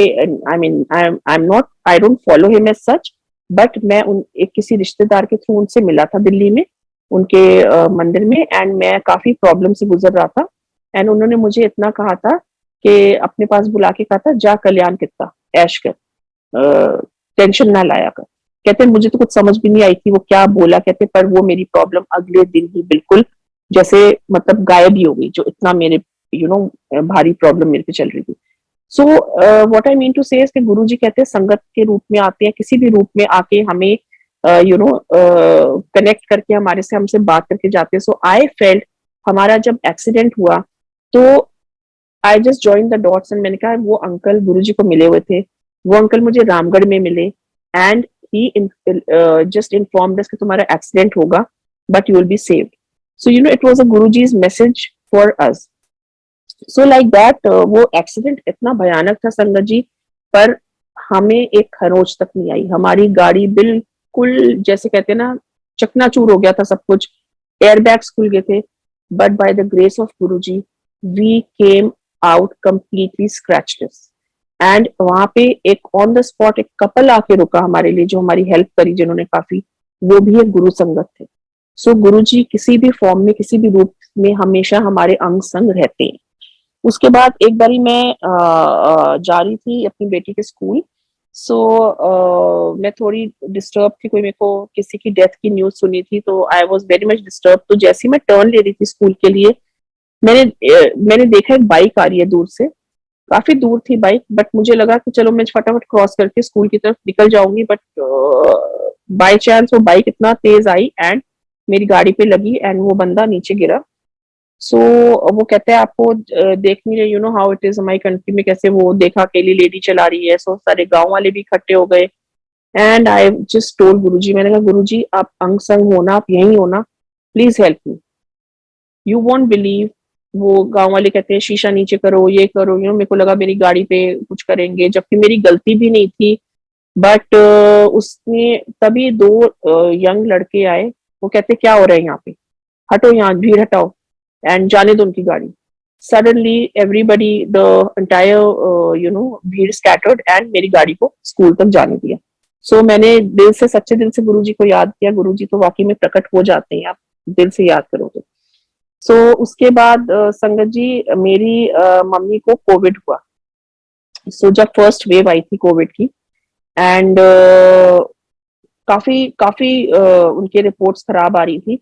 am not, I don't follow him as such, but मैं उन एक किसी रिश्तेदार के थ्रू उनसे मिला था दिल्ली में, उनके मंदिर में, एंड मैं काफी प्रॉब्लम से गुजर रहा था। एंड उन्होंने मुझे इतना कहा था कि अपने पास बुला के कहा था जा कल्याण कितना ऐश कर, टेंशन ना लाया कर। कहते मुझे तो कुछ समझ भी नहीं आई थी वो क्या बोला, कहते पर वो मेरी प्रॉब्लम अगले दिन ही बिल्कुल जैसे मतलब गायब ही हो गई, जो इतना मेरे भारी प्रॉब्लम मेरे पे चल रही थी। So what I mean to say कि गुरु जी कहते हैं संगत के रूप में आते हैं, किसी भी रूप में आके हमें कनेक्ट करके हमारे से हमसे बात करके जाते हैं। सो आई फेल्ट हमारा जब एक्सीडेंट हुआ तो I just join the dots, and मैंने कहा वो अंकल गुरुजी को मिले हुए थे, वो अंकल मुझे रामगढ़ में मिले, एंड ही जस्ट इन्फॉर्म्ड अस कि तुम्हारा एक्सीडेंट होगा but you will be saved. So it was a Guruji's message for us. So like that वो एक्सीडेंट इतना भयानक था संगत जी, पर हमें एक खरोच तक नहीं आई, हमारी गाड़ी बिल्कुल जैसे कहते हैं ना चकनाचूर हो गया था सब कुछ, एयरबैग्स खुल गए थे, but by the grace of Guruji we came out completely scratchless. And वहां पे एक ऑन द स्पॉट एक कपल आके रुका हमारे लिए, जो हमारी हेल्प करी जिन्होंने काफी, वो भी एक गुरु संगत थे। सो गुरु जी किसी भी फॉर्म में किसी भी रूप में हमेशा हमारे अंग संग रहते हैं। उसके बाद एक बारी मैं जा रही थी अपनी बेटी के स्कूल। सो मैं थोड़ी डिस्टर्ब थी, कोई मेरे को किसी की डेथ की न्यूज सुनी थी, तो I was very much disturb. तो जैसे ही मैं टर्न ले रही थी स्कूल के लिए, मैंने देखा एक बाइक आ रही है दूर से, काफी दूर थी बाइक, बट मुझे लगा कि चलो मैं फटाफट क्रॉस करके स्कूल की तरफ निकल जाऊंगी, बट बाई चांस वो बाइक इतना तेज आई एंड मेरी गाड़ी पे लगी एंड वो बंदा नीचे गिरा। सो वो कहते हैं आपको देख नहीं रहे, हाउ इट इज हमारी कंट्री में, कैसे वो देखा अकेली लेडी चला रही है, सो सारे गांव वाले भी इकट्ठे हो गए। एंड आई जस्ट टोल्ड गुरुजी, मैंने कहा गुरुजी आप अंग संग होना, आप यही होना, please help me, you won't believe. वो गांव वाले कहते हैं शीशा नीचे करो, ये करो, मेरे को लगा मेरी गाड़ी पे कुछ करेंगे, जबकि मेरी गलती भी नहीं थी। बट उसने तभी दो यंग लड़के आए, वो कहते क्या हो रहा है यहाँ पे, हटो यहाँ, भीड़ हटाओ एंड जाने दो उनकी गाड़ी। सडनली एवरीबडी द एंटायर भीड़ स्कैटर्ड एंड मेरी गाड़ी को स्कूल तक जाने दिया। सो मैंने दिल से सच्चे दिल से गुरुजी को याद किया, गुरुजी तो वाकई में प्रकट हो जाते हैं, आप दिल से याद करो तो। सो उसके बाद संगत जी मेरी मम्मी को कोविड हुआ। सो जब फर्स्ट वेव आई थी कोविड की, एंड काफी काफी उनकी रिपोर्ट्स खराब आ रही थी।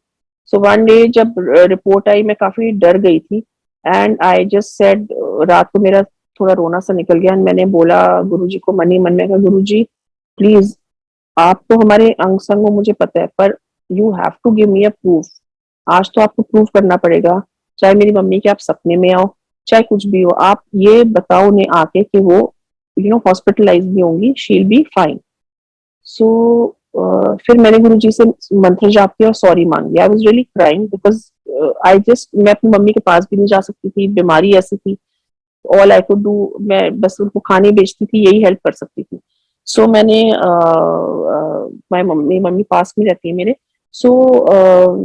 सो वन डे जब रिपोर्ट आई मैं काफी डर गई थी, एंड आई जस्ट सेड, रात को मेरा थोड़ा रोना सा निकल गया, मैंने बोला गुरुजी को मन ही मन में, कहा गुरुजी प्लीज आप तो हमारे अंग संग हो मुझे पता है, पर you have to give me a proof, आज तो आपको प्रूफ करना पड़ेगा, चाहे मेरी मम्मी के आप सपने में आओ, चाहे कुछ भी हो, आप ये बताओ उन्हें आके कि वो हॉस्पिटलाइज भी होंगी, शी विल बी फाइन। सो फिर मैंने गुरु जी से मंत्र जाप किया और सॉरी मांगी। I was really crying because I just, मैं अपनी मम्मी के पास भी नहीं जा सकती थी, बीमारी ऐसी थी, ऑल आई कुड डू, मैं बस उनको खाने बेचती थी, यही हेल्प कर सकती थी। सो मैंने मम्मी मम्मी पास में रहती है मेरे। सो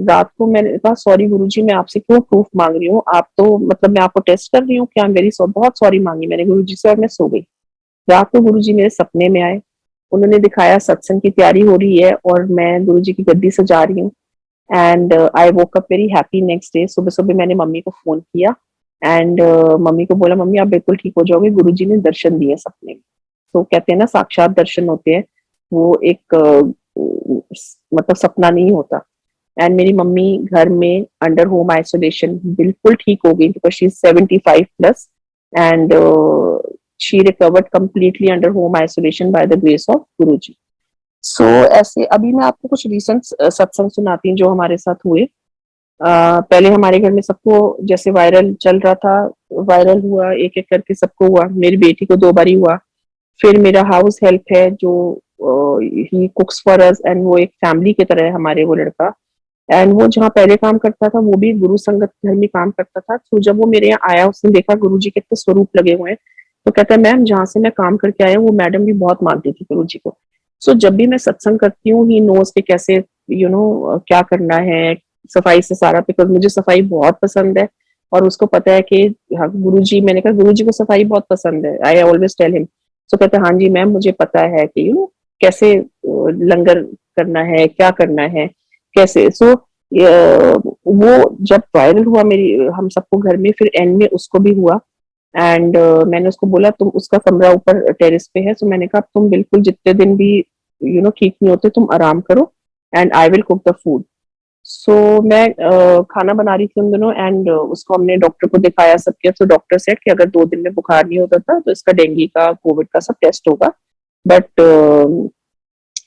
रात को मैंने कहा सॉरी गुरुजी मैं आपसे क्यों प्रूफ मांग रही हूँ, आप तो मतलब मैं आपको टेस्ट कर रही हूँ क्या, मेरी बहुत सॉरी मांगी मैंने गुरुजी से और मैं सो गई। रात को गुरुजी मेरे सपने में आए, उन्होंने दिखाया सत्संग की तैयारी हो रही है और मैं गुरुजी की गद्दी से जा रही हूँ, and I woke up very happy. Next day सुबह सुबह मैंने मम्मी को फोन किया एंड मम्मी को बोला मम्मी आप बिल्कुल ठीक हो जाओगे, गुरुजी ने दर्शन दिए सपने में। तो कहते हैं ना साक्षात दर्शन होते हैं, वो एक मतलब सपना नहीं होता। एंड मेरी मम्मी घर में अंडर होम आइसोलेशन बिल्कुल ठीक हो गई, because she is 75 plus, and she recovered completely under home isolation by the grace of Guruji. So ऐसे अभी मैं आपको कुछ रिसेंट सत्संग सुनाती हूँ जो हमारे साथ हुए। पहले हमारे घर में सबको जैसे वायरल चल रहा था, वायरल हुआ, एक एक करके सबको हुआ, मेरी बेटी को 2 बारी हुआ। फिर मेरा हाउस हेल्प है जो ही कुक्स फॉर अस, एंड वो एक फैमिली की तरह है हमारे, वो लड़का। एंड वो जहाँ पहले काम करता था वो भी गुरु संगत घर में काम करता था। तो जब वो मेरे यहाँ आया, उसने देखा गुरु जी के इतने स्वरूप लगे हुए हैं, तो कहता है मैम जहाँ से मैं काम करके आया हूँ वो मैडम भी बहुत मानती थी गुरु जी को। सो जब भी मैं सत्संग करती हूँ, ही नोज के कैसे क्या करना है, सफाई से सारा, बिकॉज मुझे सफाई बहुत पसंद है। और उसको पता है कि हाँ गुरु जी, मैंने कहा गुरु जी को सफाई बहुत पसंद है, आई ऑलवेज टेल हिम। सो कहते हैं हाँ जी मैम मुझे पता है कि कैसे लंगर करना है, क्या करना है, कैसे। सो वो जब वायरल हुआ मेरी, हम सबको घर में, फिर एंड में उसको भी हुआ। एंड मैंने उसको बोला तुम, उसका कमरा ऊपर टेरेस पे है, सो मैंने कहा तुम बिल्कुल जितने दिन भी ठीक नहीं होते तुम आराम करो, and I will cook the food. So मैं खाना बना रही थी उन दिनों, एंड उसको हमने डॉक्टर को दिखाया, सब किया। तो डॉक्टर सेड कि अगर 2 दिन में बुखार नहीं होता था तो इसका डेंगू का, कोविड का सब टेस्ट होगा। बट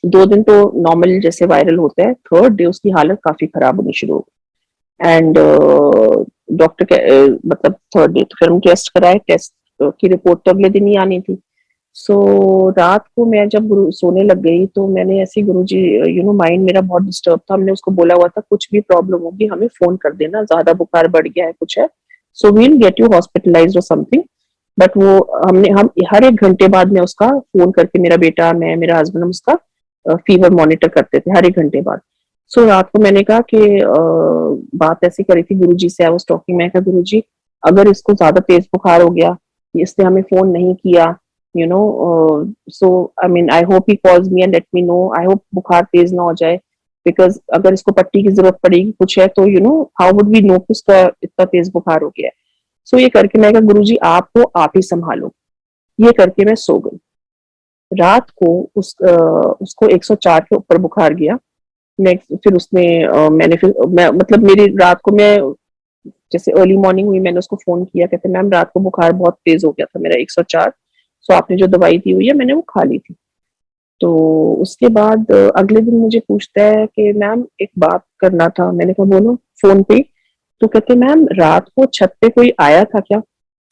2 दिन तो नॉर्मल जैसे वायरल होता है, थर्ड डे उसकी हालत काफी खराब होनी शुरू हो गई। एंड डॉक्टर के मतलब थर्ड डे तो फिर हम टेस्ट कराए, टेस्ट की रिपोर्ट तो अगले दिन ही आनी थी। सो रात को मैं जब गुरु सोने लग गई तो मैंने ऐसे गुरु जी, माइंड मेरा बहुत डिस्टर्ब था, हमने उसको बोला हुआ था कुछ भी प्रॉब्लम होगी हमें फोन कर देना, ज्यादा बुखार बढ़ गया है कुछ है, so we'll get you hospitalised और समथिंग। बट वो हम हर 1 घंटे बाद में उसका फोन करके, मेरा बेटा, मैं, मेरा हस्बैंड, हम उसका फीवर मॉनिटर करते थे हर 1 घंटे बाद। सो रात को मैंने कहा कि बात ऐसी करी थी गुरु जी से, आई वाज टॉकिंग, मैं कहा गुरु जी अगर इसको ज्यादा तेज बुखार हो गया, इसने हमें फोन नहीं किया, so I mean I hope he calls me and let me know, I hope बुखार तेज ना हो जाए, बिकॉज अगर इसको पट्टी की जरूरत पड़ेगी कुछ है तो हाउ वुड वी नो कि इसका इतना तेज बुखार हो गया है। सो ये करके मैं कहा गुरु जी आपको आप ही संभालो, ये करके मैं सो गई। रात को उसको 104 के ऊपर बुखार गया। नेक्स्ट फिर उसने मैंने फिर मैं मतलब मेरी रात को मैं जैसे अर्ली मॉर्निंग हुई, मैंने उसको फोन किया, कहते मैम रात को बुखार बहुत तेज हो गया था मेरा 104, सो आपने जो दवाई दी हुई है मैंने वो खा ली थी। तो उसके बाद अगले दिन मुझे पूछता है कि मैम एक बात करना था, मैंने कहा बोलो फोन पे। तो कहते मैम रात को छत पे कोई आया था क्या?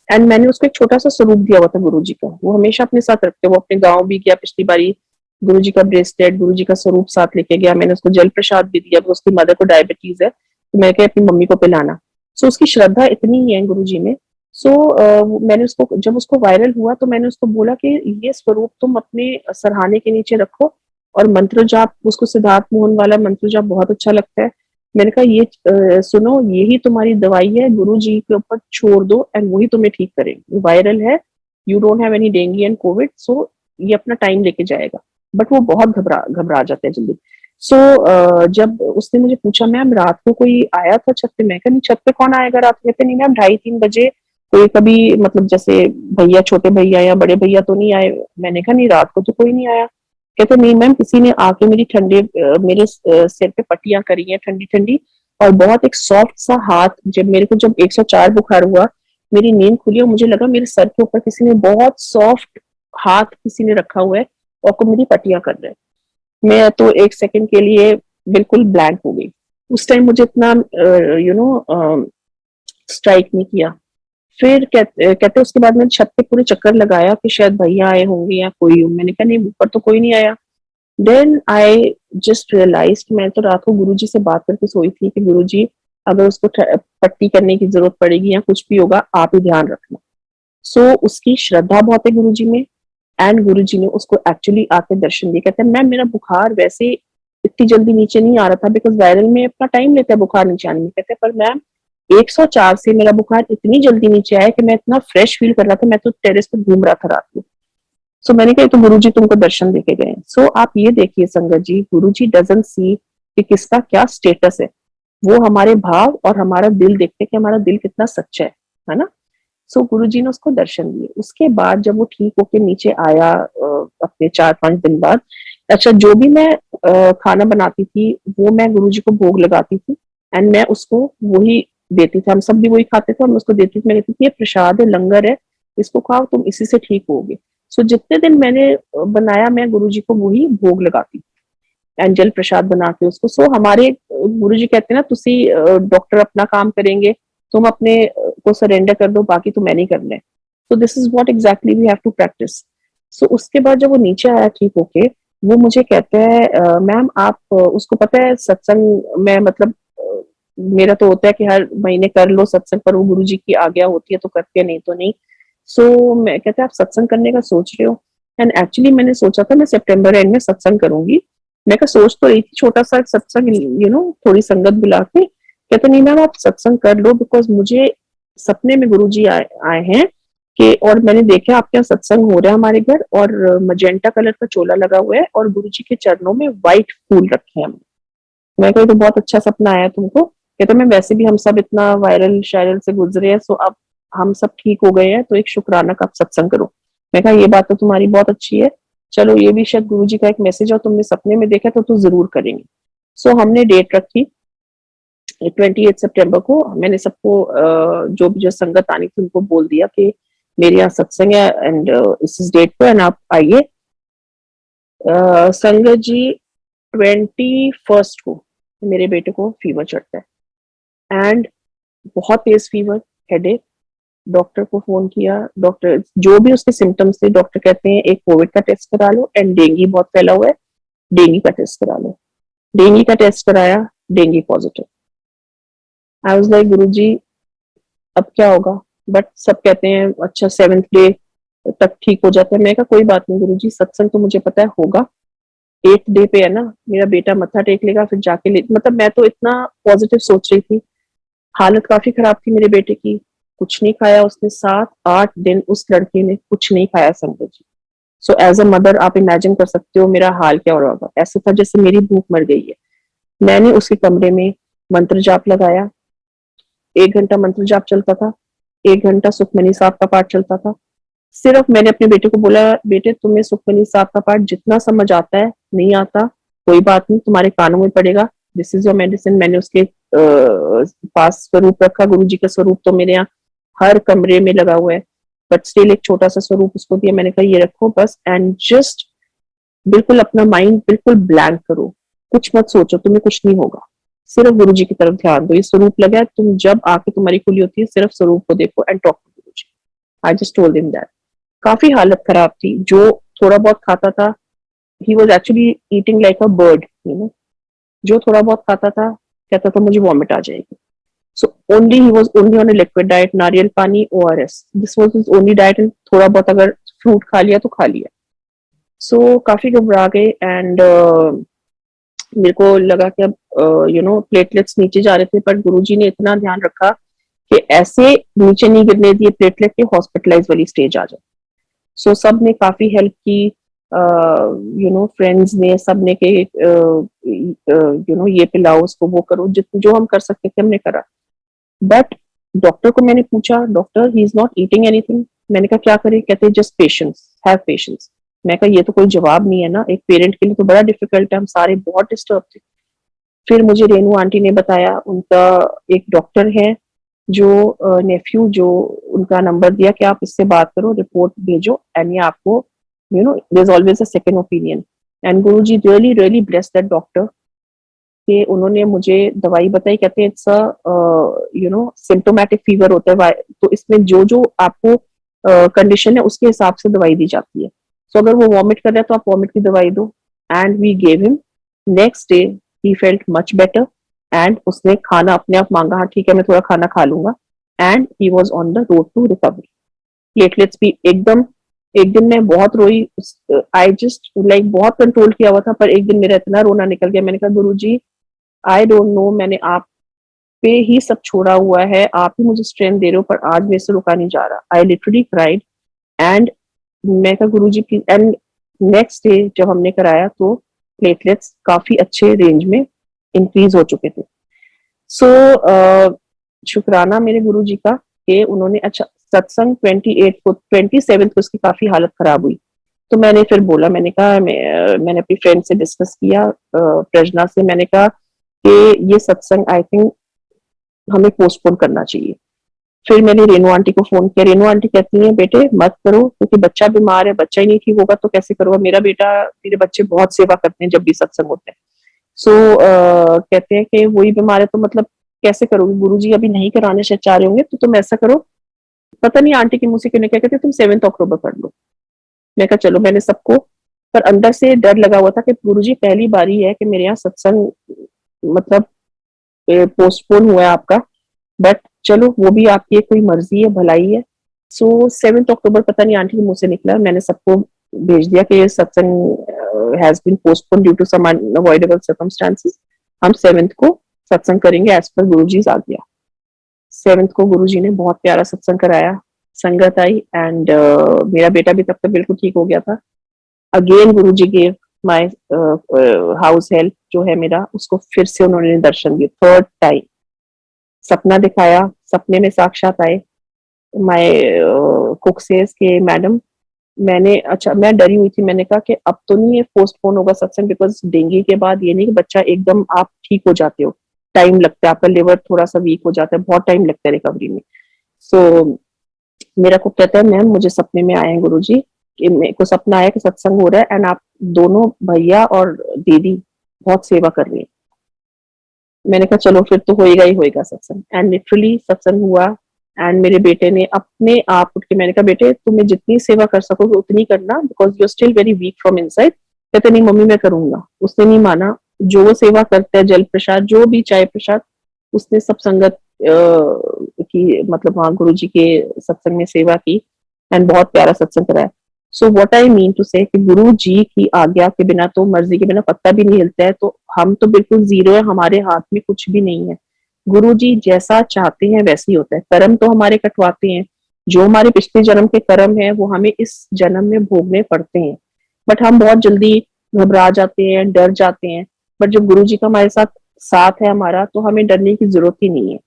एंड मैंने उसको एक छोटा सा स्वरूप दिया हुआ था गुरु जी का, वो हमेशा अपने साथ रखते, वो अपने गाँव भी गया पिछली बारी, गुरु जी का ब्रेसलेट, गुरु जी का स्वरूप साथ लेके गया, मैंने उसको जल प्रसाद भी दिया, उसकी मदर को डायबिटीज है तो मैं क्या अपनी मम्मी को पिलाना। सो उसकी श्रद्धा इतनी ही है गुरु जी में। सो मैंने उसको, जब उसको वायरल हुआ तो मैंने उसको बोला कि ये स्वरूप तुम अपने सरहाने के नीचे रखो, और मंत्र जाप, उसको सिद्धार्थ मोहन वाला मंत्र जाप बहुत अच्छा लगता है। मैंने कहा ये सुनो यही तुम्हारी दवाई है, गुरु जी के ऊपर छोड़ दो एंड वही तुम्हें ठीक करेंगे, वायरल है, you don't have any dengue and COVID, so ये अपना टाइम लेके जाएगा। बट वो बहुत घबरा घबरा जाते हैं जल्दी। सो जब उसने मुझे पूछा मैम रात को कोई आया था छत पे, मैं कहा नहीं छत पे कौन आएगा रात में, कहते नहीं मैम 2:30-3 बजे कोई कभी मतलब जैसे भैया, छोटे भैया या बड़े भैया तो नहीं आए। मैंने कहा नहीं रात को तो कोई नहीं आया। कहते नहीं मैम किसी ने आके मेरी मेरे सिर पे पट्टियां करी हैं ठंडी ठंडी, और बहुत एक सॉफ्ट सा हाथ, जब मेरे को जब 104 बुखार हुआ, मेरी नींद खुली और मुझे लगा मेरे सर के ऊपर किसी ने बहुत सॉफ्ट हाथ किसी ने रखा हुआ है और को मेरी पट्टियां कर रहे हैं। मैं तो 1 सेकंड के लिए बिल्कुल ब्लैंक हो गई। उस टाइम मुझे इतना स्ट्राइक नहीं किया। फिर कहते उसके बाद मैंने छत पे पूरे चक्कर लगाया कि शायद भैया आए होंगे या कोई हो, मैंने कहा नहीं ऊपर तो कोई नहीं आया। देन आई जस्ट रियलाइज, मैं तो रात को गुरुजी से बात करके सोई थी कि गुरुजी अगर उसको पट्टी करने की जरूरत पड़ेगी या कुछ भी होगा आप ही ध्यान रखना। सो उसकी श्रद्धा बहुत है गुरुजी में, एंड गुरुजी ने उसको एक्चुअली आके दर्शन दिए। कहते हैं मैम मेरा बुखार वैसे इतनी जल्दी नीचे नहीं आ रहा था, बिकॉज वायरल में अपना टाइम लेता है बुखार नीचे आने में। कहते हैं पर मैम 104 से मेरा बुखार इतनी जल्दी नीचे आया कि मैं इतना फ्रेश फील कर रहा था, मैं तो टेरेस पे घूम रहा था रात को। सो मैंने कहा तो गुरुजी तुमको दर्शन देके गए। सो आप ये देखिए संगत जी, गुरुजी डजंट सी कि किसका क्या स्टेटस है, वो हमारे भाव और हमारा दिल देखते कि हमारा दिल कितना सच्चा है ना। सो गुरुजी ने उसको दर्शन दिए। उसके बाद जब वो ठीक होके नीचे आया अपने 4-5 दिन बाद, अच्छा जो भी मैं खाना बनाती थी वो मैं गुरुजी को भोग लगाती थी, एंड मैं उसको वही देती थी, हम सब भी वही खाते थे और मैं उसको देती थी। मैं कहती थी ये प्रसाद है, लंगर है, इसको खाओ तुम इसी से ठीक होगे। सो जितने दिन मैंने बनाया मैं गुरुजी को वही भोग लगाती थी एंड जल प्रसाद बना के उसको। सो हमारे गुरुजी कहते हैं ना, तुसी डॉक्टर अपना काम करेंगे, तुम अपने को सरेंडर कर दो, बाकी तो मैं नहीं करना है। तो this is what exactly we have to practice. So उसके बाद जब वो नीचे आया ठीक होके, वो मुझे कहते हैं मैम आप उसको पता है सत्संग में मतलब मेरा तो होता है कि हर महीने कर लो सत्संग, पर वो गुरुजी की आज्ञा होती है तो करते हैं, नहीं तो नहीं। सो मैं कहते हैं आप सत्संग करने का सोच रहे हो? एंड एक्चुअली मैंने सोचा था मैं सितंबर एंड में सत्संग करूंगी। मैं का सोच तो रही थी छोटा सा सत्संग, थोड़ी संगत बुला के। कहते नहीं मैम आप सत्संग कर लो, बिकॉज मुझे सपने में गुरुजी आए हैं कि, और मैंने देखा आपके यहाँ सत्संग हो रहा है हमारे घर, और मजेंटा कलर का चोला लगा हुआ है और गुरुजी के चरणों में व्हाइट फूल रखे हैं। मैं कही तो बहुत अच्छा सपना आया तुमको। कहते मैं वैसे भी हम सब इतना वायरल शायरल से गुजरे हैं, सो अब हम सब ठीक हो गए हैं, तो एक शुक्राना का सत्संग करो। मैं कहा ये बात तो तुम्हारी बहुत अच्छी है, चलो ये भी शायद गुरुजी का एक मैसेज है, तुमने सपने में देखा तो जरूर करेंगे। सो हमने डेट रखी 28 सितंबर को। मैंने सबको जो संगत आनी थी उनको बोल दिया कि मेरे यहाँ सत्संग है एंड इस डेट पे, एंड आप आइए। संगत जी 21 को मेरे बेटे को फीवर चढ़ता है, एंड बहुत तेज फीवर, हेडेक। डॉक्टर को फोन किया, डॉक्टर जो भी उसके सिम्टम्स थे, डॉक्टर कहते हैं एक कोविड का टेस्ट करा लो एंड डेंगू बहुत फैला हुआ है, डेंगू का टेस्ट करा लो। डेंगू का टेस्ट कराया, dengue positive. I was like Guruji अब क्या होगा? बट सब कहते हैं अच्छा 7th डे तक ठीक हो जाता है। मैं कहा कोई बात नहीं गुरुजी, सत्संग तो मुझे पता है होगा, 8th डे पे है ना, मेरा बेटा मत्था टेक लेगा फिर जाके ले, मतलब मैं तो इतना पॉजिटिव सोच रही थी। हालत काफी खराब थी मेरे बेटे की, कुछ नहीं खाया उसने 7-8 दिन, उस लड़के ने कुछ नहीं खाया संगत जी। सो एज अ मदर आप इमेजिन कर सकते हो मेरा हाल क्या हो रहा होगा। ऐसा था जैसे मेरी भूख मर गई है। मैंने उसके कमरे में मंत्र जाप लगाया, 1 घंटा मंत्र जाप चलता था, 1 घंटा सुखमनी साहब का पाठ चलता था। सिर्फ मैंने अपने बेटे को बोला बेटे तुम्हें सुखमनी साहब का पाठ जितना समझ आता है, नहीं आता कोई बात नहीं, तुम्हारे कानों में पड़ेगा, दिस इज योर मेडिसिन। मैंने उसके पास स्वरूप रखा, गुरु जी का स्वरूप तो मेरे यहाँ हर कमरे में लगा हुआ है, बट स्टिल एक छोटा सा स्वरूप उसको दिया, मैंने कहा ये रखो बस, एंड जस्ट बिल्कुल अपना माइंड बिल्कुल ब्लैंक करो, कुछ मत सोचो, तुम्हें कुछ नहीं होगा, सिर्फ गुरु जी की तरफ ध्यान दो। ये स्वरूप लगा है, तुम जब आंखें तुम्हारी खुली होती है सिर्फ स्वरूप को देखो and talk to Guru ji. I just told him that. काफी हालत खराब थी, जो थोड़ा बहुत खाता था, he was actually eating like a bird, जो थोड़ा बहुत खाता था कहता था मुझे वॉमिट आ जाएगी। So only he was only on a liquid diet, नारियल पानी, ORS, this was his only diet, and थोड़ा बहुत अगर फ्रूट खा लिया तो खा लिया। सो काफी घबरा गए, एंड मेरे को लगा कि अब प्लेटलेट्स नीचे जा रहे थे, पर गुरुजी ने इतना ध्यान रखा कि ऐसे नीचे नहीं गिरने दिए प्लेटलेट के हॉस्पिटलाइज वाली स्टेज आ जाए। सो सब ने काफी हेल्प की, फ्रेंड्स ने, सब ने के ये पिलाओ उसको, वो करो, जो हम कर सकते थे हमने करा। बट डॉक्टर को मैंने पूछा doctor he is not eating anything. मैंने कहा क्या करें? कहते जस्ट पेशेंस, हैव पेशेंस। मैं कहा ये तो कोई जवाब नहीं है ना, एक पेरेंट के लिए तो बड़ा डिफिकल्ट है, हम सारे बहुत डिस्टर्ब थे। फिर मुझे रेनू आंटी ने बताया, उनका एक डॉक्टर है जो नेफ्यू, जो उनका नंबर दिया कि आप इससे बात करो, रिपोर्ट भेजो, एंड ये आपको there is always a second opinion. And Guruji really really bless that doctor कि उन्होंने मुझे दवाई बताई। कहते हैं इट्स सिम्टोमेटिक फीवर होता है, तो इसमें जो जो आपको कंडीशन है उसके हिसाब से दवाई दी जाती है। सो अगर वो वॉमिट कर रहा है तो आप वॉमिट की दवाई दो, and we gave him. Next day he felt much better, and उसने खाना अपने आप मांगा, हाँ ठीक है मैं थोड़ा खाना खा लूंगा, and he was on the road to recovery. Platelets भी एकदम, एक दिन मैं बहुत रोई, आई जस्ट लाइक बहुत कंट्रोल किया हुआ था, पर एक दिन मेरा इतना रोना निकल गया। मैंने कहा गुरु जी आई डोंट नो, मैंने आप पे ही सब छोड़ा हुआ है, आप ही मुझे स्ट्रेंथ दे रहे हो, पर आज मेरे से रुका नहीं जा रहा। आई लिटरली क्राइड, एंड मैं कहा गुरु जी प्लीज। एंड नेक्स्ट डे जब हमने कराया तो प्लेटलेट्स काफी अच्छे रेंज में इंक्रीज हो चुके थे। सो शुक्राना मेरे गुरु जी का कि उन्होंने, अच्छा सत्संग 27 को उसकी काफी हालत खराब हुई, तो मैंने फिर बोला, मैंने कहा मैंने अपनी फ्रेंड से डिस्कस किया, प्रजना से, मैंने कहा कि ये सत्संग आई थिंक हमें पोस्टपोन करना चाहिए। फिर मैंने रेनू आंटी को फोन किया, रेनू आंटी कहती है बेटे मत करो, क्योंकि बच्चा बीमार है, बच्चा ही नहीं ठीक होगा तो कैसे करोगा? मेरा बेटा, मेरे बच्चे बहुत सेवा करते हैं जब भी सत्संग होते हैं। सो कहते हैं कि वही बीमार है तो मतलब कैसे करोगे? गुरुजी अभी नहीं कराने शायद चाह रहे होंगे, तो तुम ऐसा करो, पता नहीं आंटी के मुंह से क्यों नहीं, क्या कहते तुम 7 अक्टूबर कर लो। मैं कहा चलो, मैंने सबको, पर अंदर से डर लगा हुआ था कि गुरुजी पहली बारी है कि मेरे यहाँ सत्संग मतलब पोस्टपोन हुआ है आपका, बट चलो वो भी आपकी कोई मर्जी है, भलाई है। सो 7 अक्टूबर पता नहीं आंटी के मुंह से निकला, मैंने सबको भेज दिया कि satsang has been postpone due to some unavoidable circumstances, हम 7 को सत्संग करेंगे एज पर गुरुजी आ गया। 7 को गुरुजी ने बहुत प्यारा सत्संग कराया, संगत आई, एंड मेरा बेटा भी तब तक बिल्कुल ठीक हो गया था। Again Guruji gave my house help जो है मेरा, उसको फिर से उन्होंने दर्शन दिए, थर्ड टाइम सपना दिखाया, सपने में साक्षात आए। माय कुक सेज के मैडम, मैंने अच्छा मैं डरी हुई थी, मैंने कहा कि अब तो नहीं ये पोस्टपोन होगा सत्संग, बिकॉज डेंगू के बाद ये नहीं कि बच्चा एकदम आप ठीक हो जाते हो, टाइम लगता है, आपका लिवर थोड़ा सा वीक हो जाता है, बहुत टाइम लगता है रिकवरी में। सो मेरा को कहता है मैम मुझे सपने में आए हैं गुरुजी, कि मेरे को सपना आया कि सत्संग हो रहा है एंड आप दोनों भैया और दीदी बहुत सेवा कर रही है। मैंने कहा चलो फिर तो होएगा ही होएगा सत्संग, एंड लिटरली सत्संग हुआ। एंड मेरे बेटे ने अपने आप उठ के, मैंने कहा बेटे तुम्हें जितनी सेवा कर सकोगे उतनी करना, because you are still very weak from inside. कहते नहीं मम्मी मैं करूंगा, उसने नहीं माना। जो वो सेवा करता है, जल प्रसाद जो भी, चाय प्रसाद, उसने सब संगत की मतलब वहां गुरु जी के सत्संग में सेवा की, एंड बहुत प्यारा सत्संग कराया। So what I mean to say कि गुरु जी की आज्ञा के बिना तो, मर्जी के बिना पत्ता भी नहीं हिलता है, तो हम तो बिल्कुल जीरो है, हमारे हाथ में कुछ भी नहीं है। गुरु जी जैसा चाहते हैं वैसे ही होता है। कर्म तो हमारे कटवाते हैं, जो हमारे पिछले जन्म के कर्म है वो हमें इस जन्म में भोगने पड़ते हैं, बट हम बहुत जल्दी घबरा जाते हैं, डर जाते हैं। बट जब गुरु जी का हमारे साथ साथ है हमारा, तो हमें डरने की जरूरत ही नहीं है।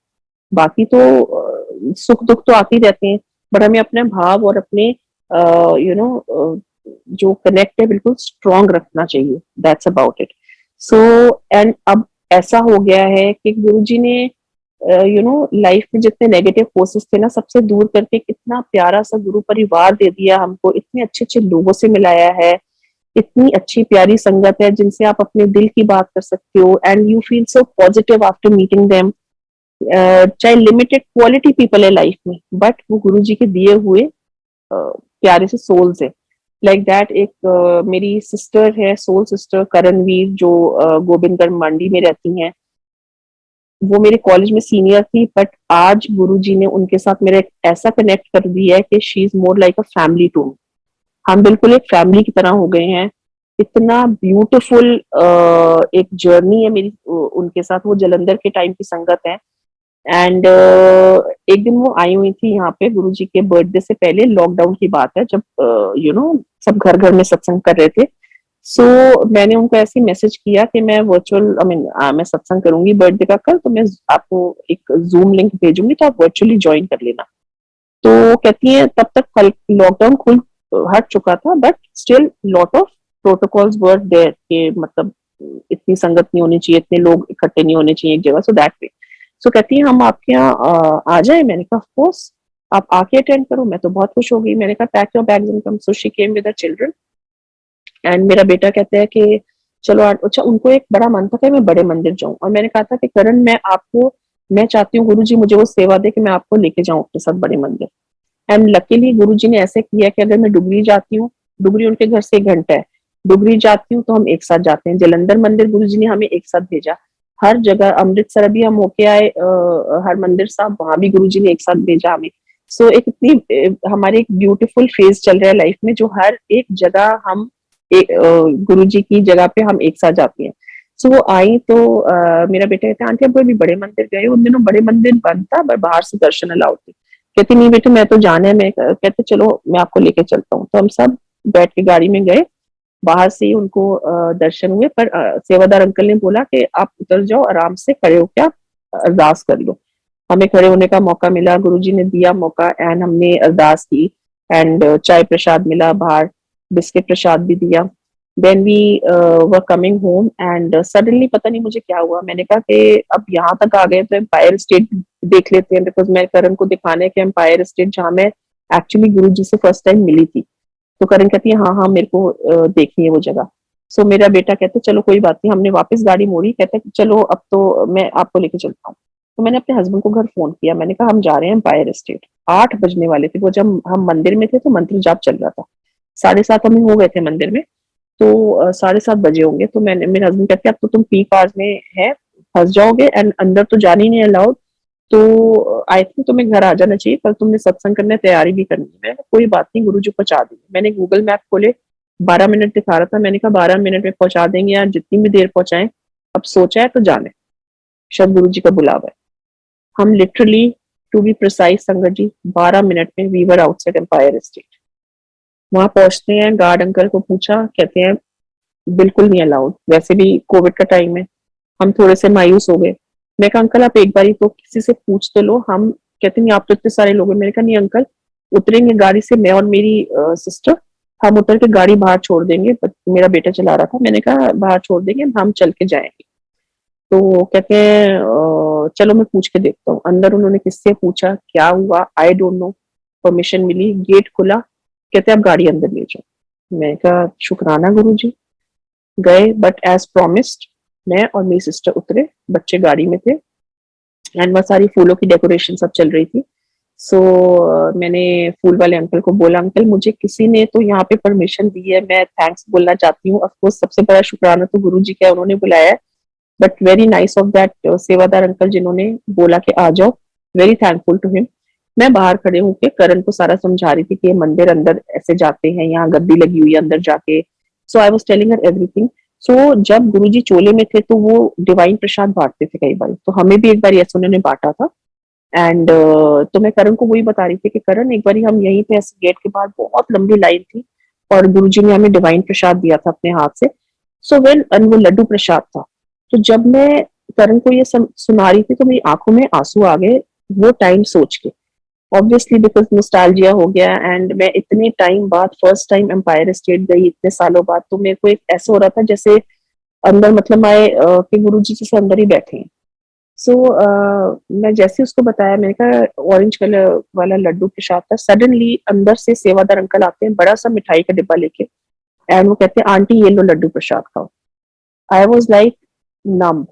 बाकी तो सुख दुख तो आते ही रहते हैं, बट हमें अपने भाव और अपने यू नो जो कनेक्ट है बिल्कुल स्ट्रॉन्ग रखना चाहिए, that's about it. So and अब ऐसा हो गया है कि गुरु जी ने लाइफ में जितने नेगेटिव फोर्सेस थे ना, सबसे दूर करके इतना प्यारा सा गुरु परिवार दे दिया हमको, इतने अच्छे अच्छे लोगों से मिलाया है, इतनी अच्छी प्यारी संगत है जिनसे आप अपने दिल की बात कर सकते हो, and you feel so positive after meeting them. चाहे लिमिटेड क्वालिटी पीपल है लाइफ में, बट वो गुरु जी के दिए हुए प्यारे से सोल्स है। लाइक दैट एक मेरी सिस्टर है, सोल सिस्टर करणवीर, जो गोविंदगढ़ मंडी में रहती हैं। वो मेरे कॉलेज में सीनियर थी, बट आज गुरुजी ने उनके साथ मेरा एक ऐसा कनेक्ट कर दिया है कि she is more like a family to me. हम बिल्कुल एक फैमिली की तरह हो गए हैं। इतना ब्यूटीफुल एक जर्नी है मेरी उनके साथ। वो जलंधर के टाइम की संगत है, एंड एक दिन वो आई हुई थी यहाँ पे गुरुजी के बर्थडे से पहले, लॉकडाउन की बात है, जब सब घर घर में सत्संग कर रहे थे। सो मैंने उनको ऐसे मैसेज किया कि मैं वर्चुअल आई मीन मैं सत्संग करूंगी बर्थडे का कल, तो मैं आपको एक जूम लिंक भेजूंगी, तो आप वर्चुअली ज्वाइन कर लेना। तो कहती है तब तक लॉकडाउन खुल हट चुका था, but still lot of protocols were there कि मतलब इतनी संगत नहीं होनी चाहिए, इतने लोग इकट्ठे नहीं होने चाहिए एक जगह, सो दैट वे। सो कहती है हम आपके यहाँ आ जाए? मैंने कहा ऑफ कोर्स आप आके अटेंड करो। मैं तो बहुत खुश हो गई, मैंने कहा pack your bags and come. So she came with her children, and मेरा बेटा कहता है कि चलो अच्छा, उनको एक बड़ा मन था कि मैं बड़े मंदिर जाऊं, और मैंने कहा था कि करण मैं चाहती हूँ गुरु जी मुझे वो सेवा दे कि मैं आपको लेके जाऊं अपने साथ बड़े मंदिर। एंड लकीली गुरु जी ने ऐसे किया कि अगर मैं डुगरी जाती हूँ, डुगरी उनके घर से 1 घंटा है, डुगरी जाती हूँ तो हम एक साथ जाते हैं। जलंधर मंदिर गुरु जी ने हमें एक साथ भेजा, हर जगह अमृतसर अभी हम होके आए, हरमंदिर साहब वहां भी गुरु जी ने एक साथ भेजा हमें। सो एक इतनी हमारे एक ब्यूटीफुल फेज चल रहा है लाइफ में, जो हर एक जगह हम गुरु जी की जगह पे हम एक साथ जाते हैं। सो वो आई तो मेरा बेटा कहता है आंटी अब भी बड़े मंदिर गए? उन दिनों बड़े मंदिर बंद था, पर बाहर से दर्शन अलाउड थे। कहती नहीं बेटे मैं तो जाना है। मैं कहते चलो मैं आपको लेके चलता हूँ। तो हम सब बैठ के गाड़ी में गए, बाहर से ही उनको दर्शन हुए, पर सेवादार अंकल ने बोला कि आप उतर जाओ, आराम से खड़े हो क्या अरदास कर लो। हमें खड़े होने का मौका मिला, गुरुजी ने दिया मौका, एंड हमने अरदास की, एंड चाय प्रसाद मिला बाहर, बिस्किट प्रसाद भी दिया। Then we were coming home, and suddenly पता नहीं मुझे क्या हुआ, मैंने कहा कि अब यहाँ तक आ गए तो एम्पायर स्टेट देख लेते हैं, बिकॉज मैं करण को दिखाने के एम्पायर स्टेट जहाँ मैं एक्चुअली गुरु जी से फर्स्ट टाइम मिली थी। तो करण कहती है हाँ हाँ मेरे को देखनी है वो जगह। सो मेरा बेटा कहते चलो कोई बात नहीं, हमने वापस गाड़ी मोड़ी, कहते चलो अब तो मैं आपको लेके चलता हूँ। तो मैंने अपने हस्बैंड को घर फोन किया, मैंने कहा हम जा रहे हैं एम्पायर स्टेट। 8 बजने वाले थे वो, जब हम मंदिर में थे तो मंत्र जाप चल रहा था, 7:30 हम हो गए थे मंदिर में, तो 7:30 बजे होंगे। तो मैंने, मेरे हस्बैंड कहते अब तो तुम पीक आवर्स में है, फंस जाओगे एंड अंदर तो जाने ही नहीं अलाउड, तो आई थिंक तुम्हें घर आ जाना चाहिए, कल तुमने सत्संग करने तैयारी भी करनी है। कोई बात नहीं, गुरु जी पहुंचा देंगे। मैंने गूगल मैप खोले, 12 मिनट दिखा रहा था, मैंने कहा 12 मिनट में पहुंचा देंगे यार, जितनी भी देर पहुंचाएं, अब सोचा है तो जाने, शायद गुरु जी का बुलावा है। हम लिटरली, टू बी प्रिसाइज संगत जी, 12 मिनट में we were outside Empire State. वहां पहुंचते हैं, गार्ड अंकल को पूछा, कहते हैं बिल्कुल नहीं अलाउड, वैसे भी कोविड का टाइम है। हम थोड़े से मायूस हो गए। मैं कहा अंकल आप एक बारी तो किसी से पूछ तो लो। हम कहते नहीं, आप तो इतने सारे लोग हैं। मैंने कहा नहीं अंकल, उतरेंगे गाड़ी से मैं और मेरी सिस्टर, हम उतर के गाड़ी बाहर छोड़ देंगे। मेरा बेटा चला रहा था, मैंने कहा बाहर छोड़ देंगे, हम चल के जाएंगे। तो कहते हैं चलो मैं पूछ के देखता हूँ। अंदर उन्होंने किससे पूछा, क्या हुआ, आई डोंट नो। परमिशन मिली, गेट खुला, कहते आप गाड़ी अंदर ले जाओ। मैं कहा शुक्राना गुरुजी। गए, बट एज प्रोमिस्ड मैं और मेरी सिस्टर उतरे, बच्चे गाड़ी में थे एंड वहाँ सारी फूलों की डेकोरेशन सब चल रही थी। सो मैंने फूल वाले अंकल को बोला, अंकल मुझे किसी ने तो यहाँ पे परमिशन दी है, मैं थैंक्स बोलना चाहती हूँ। ऑफकोर्स सबसे बड़ा शुक्राना तो गुरुजी का है, उन्होंने बुलाया है, but very nice of that सेवादार अंकल जिन्होंने बोला कि आ जाओ, वेरी थैंकफुल टू हिम। मैं बाहर खड़े होकर करण को सारा समझा रही थी कि ये मंदिर अंदर ऐसे जाते हैं, यहाँ गद्दी लगी हुई है अंदर जाके। So I was telling her everything. So जब गुरुजी चोले में थे तो वो डिवाइन प्रसाद बांटते थे कई बार, तो हमें भी एक बार ऐसे उन्होंने बांटा था। एंड तो मैं करण को वही बता रही थी कि करण एक बार हम यहीं पे ऐसे गेट के बाहर, बहुत लंबी लाइन थी और गुरुजी ने हमें डिवाइन प्रसाद दिया था अपने हाथ से। सो वेल, वो लड्डू प्रसाद था। तो जब मैं करण को ये सुना रही थी तो मेरी आंखों में आंसू आ गए, वो टाइम सोच के। ऑब्वियसली बिकॉज नॉस्टैल्जिया हो गया, एंड मैं इतने टाइम बाद फर्स्ट टाइम एम्पायर स्टेट गई, इतने सालों बाद, तो मेरे को एक ऐसा हो रहा था जैसे अंदर, मतलब आए कि गुरु जी जैसे अंदर ही बैठे हैं। सो मैं जैसे उसको बताया, मैंने कहा ऑरेंज कलर वाला लड्डू प्रसाद था। सडनली अंदर से सेवादार अंकल आते हैं, बड़ा सा मिठाई का डिब्बा लेके, एंड वो कहते हैं आंटी ये लो लड्डू प्रसाद खाओ। I was like numb,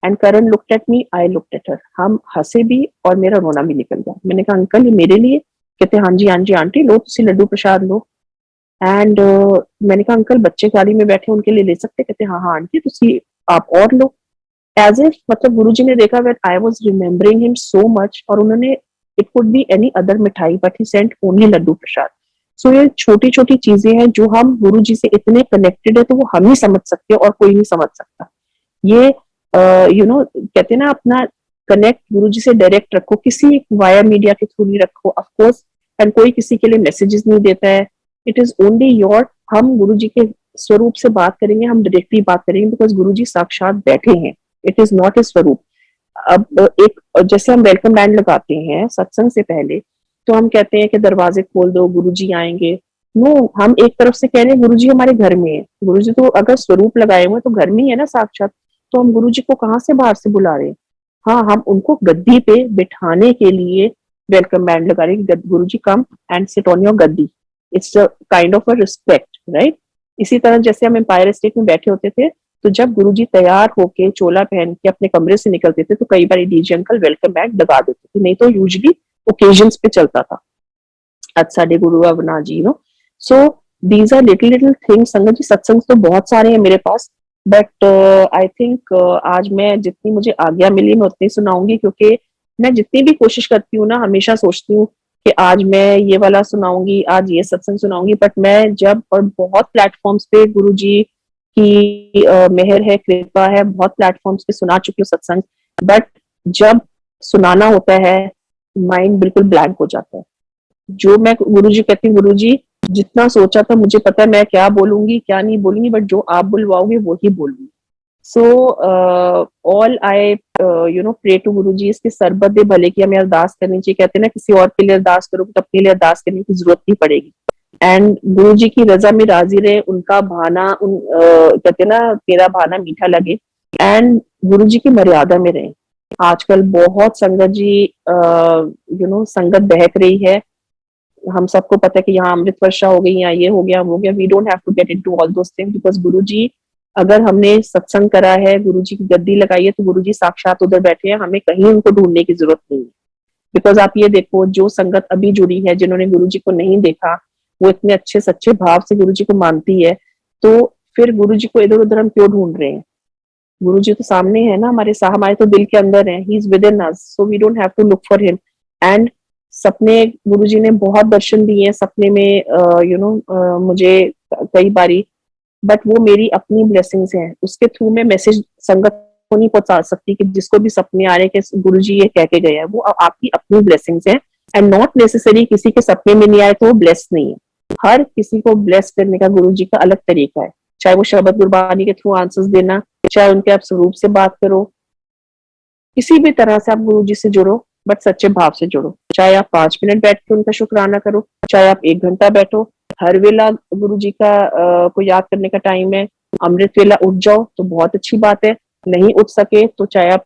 and Karan looked at me, I looked at her. हम हंसे भी और मेरा रोना भी निकल गया। मैंने कहा अंकल ये मेरे लिए? कहते हाँ जी आंटी, लो तुसी लड्डू प्रसाद लो। एंड मैंने कहा अंकल बच्चे गाड़ी में बैठे उनके लिए ले सकते? कहते हाँ आंटी तुसी आप और लो। एज इफ मतलब गुरुजी ने देखा that I was remembering him so much, और उन्होंने, it could be any other mithai but he sent only laddoo prasad. So ये छोटी छोटी चीजें हैं जो हम गुरुजी से इतने कनेक्टेड है तो वो हम ही समझ सकते हैं और कोई नहीं समझ सकता। ये कहते हैं ना, अपना कनेक्ट गुरुजी से डायरेक्ट रखो, किसी वाया मीडिया के थ्रू नहीं रखो ऑफकोर्स। एंड कोई किसी के लिए मैसेजेस नहीं देता है, इट इज ओनली योर। हम गुरुजी के स्वरूप से बात करेंगे, हम डायरेक्टली बात करेंगे, बिकॉज गुरुजी साक्षात बैठे हैं, इट इज नॉट ए स्वरूप। अब एक जैसे हम वेलकम बैंड लगाते हैं सत्संग से पहले, तो हम कहते हैं कि दरवाजे खोल दो गुरुजी आएंगे। नो, हम एक तरफ से कह रहे हैं गुरुजी हमारे घर में है। गुरुजी तो अगर स्वरूप लगाए हुए तो घर में ही है ना साक्षात, तो हम गुरुजी को कहाँ से बाहर से बुला रहे हैं? हाँ, हम उनको गद्दी पे बिठाने के लिए वेलकम बैंड लगा रहे हैं, Guruji come and sit on your gaddi. It's a kind of a respect, right? इसी तरह जैसे हम एम्पायर स्टेट में बैठे होते थे, तो जब गुरुजी तैयार होके चोला पहन के अपने कमरे से निकलते थे तो कई बार डीजे अंकल वेलकम बैंड लगा देते थे, नहीं तो यूजुअली ओकेजन्स पे चलता था। आज साडे गुरु अवना जी, no. So these are little little things. संगत जी सत्संग तो बहुत सारे हैं मेरे पास, बट आई थिंक आज मैं जितनी मुझे आज्ञा मिली मैं उतनी सुनाऊंगी, क्योंकि मैं जितनी भी कोशिश करती हूँ ना, हमेशा सोचती हूँ कि आज मैं ये वाला सुनाऊंगी, आज ये सत्संग सुनाऊंगी, बट मैं जब, और बहुत प्लेटफॉर्म्स पे गुरु जी की मेहर है, कृपा है, बहुत प्लेटफॉर्म्स पे सुना चुकी हूँ सत्संग, बट जब सुनाना होता है माइंड बिल्कुल ब्लैंक हो जाता है। जो मैं गुरु जी कहती हूँ, गुरु जी जितना सोचा था मुझे पता है मैं क्या बोलूंगी क्या नहीं बोलूंगी, बट जो आप बुलवाओगे वो ही बोलूंगी। So all I pray to Guru ji, इसके सरबत दे भले की हमें अरदास करनी चाहिए। कहते हैं ना किसी और के लिए अरदास करोगे तो अपने लिए अरदास करने की जरूरत नहीं पड़ेगी। एंड गुरु जी की रजा में राजी रहे, उनका भाना कहते हैं ना तेरा भाना मीठा लगे, एंड गुरु जी की मर्यादा में रहे। आजकल बहुत संगत जी संगत बहक रही है, हम सबको पता है कि यहाँ अमृत वर्षा हो गई, यहाँ ये हो गया, वो हो गया, we don't have to get into all those things, because Guru ji, अगर हमने सत्संग करा है, गुरु जी की गद्दी लगाई है, तो गुरु जी साक्षात उधर बैठे हैं, हमें कहीं उनको ढूंढने की जरूरत नहीं है। बिकॉज आप ये देखो, जो संगत अभी जुड़ी है, जिन्होंने गुरु जी को नहीं देखा, वो इतने अच्छे सच्चे भाव से गुरु जी को मानती है, तो फिर गुरु जी को इधर उधर हम क्यों ढूंढ रहे हैं? गुरु जी तो सामने है ना, हमारे साथ, हमारे तो दिल के अंदर है, he is within us, so we don't have to look for him. And सपने, गुरु जी ने बहुत दर्शन दिए हैं सपने में, मुझे कई बारी, बट वो मेरी अपनी ब्लेसिंग्स हैं, उसके थ्रू मैं मैसेज संगत को नहीं पहुंचा सकती कि जिसको भी सपने आ रहे हैं कि गुरु जी ये कह के गए हैं, वो आपकी अपनी ब्लेसिंग्स हैं। एंड नॉट नेसेसरी किसी के सपने में नहीं आए तो वो ब्लेस नहीं है, हर किसी को ब्लेस करने का गुरु जी का अलग तरीका है, चाहे वो शब्द गुरबानी के थ्रू आंसर्स देना, चाहे उनके आप स्वरूप से बात करो, किसी भी तरह से आप गुरु जी से जुड़ो, बट सच्चे भाव से जुड़ो। चाहे आप 5 मिनट बैठ के उनका शुक्राना करो, चाहे आप 1 घंटा बैठो, हर वेला गुरु जी का को याद करने का टाइम है। अमृत वेला उठ जाओ तो बहुत अच्छी बात है, नहीं उठ सके तो चाहे आप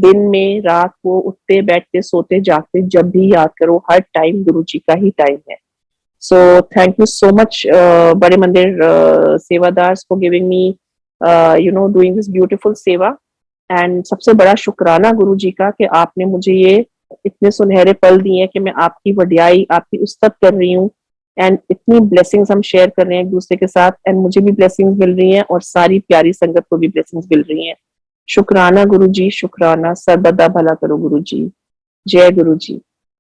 दिन में, रात को, उठते बैठते सोते जागते जब भी याद करो, हर टाइम गुरु जी का ही टाइम है। So thank you so much Bade Mandir sevadars for giving me doing this beautiful seva. And सबसे बड़ा शुक्राना गुरु जी का कि आपने मुझे ये इतने सुनहरे पल दिए हैं कि मैं आपकी वड्याई, आपकी उस्तत कर रही हूँ, एंड इतनी ब्लेसिंग्स हम शेयर कर रहे हैं एक दूसरे के साथ, एंड मुझे भी ब्लेसिंग्स मिल रही हैं और सारी प्यारी संगत को भी ब्लेसिंग्स मिल रही हैं। शुक्राना गुरु जी, शुक्राना, सर्वदा भला करो गुरु जी। जय गुरु जी।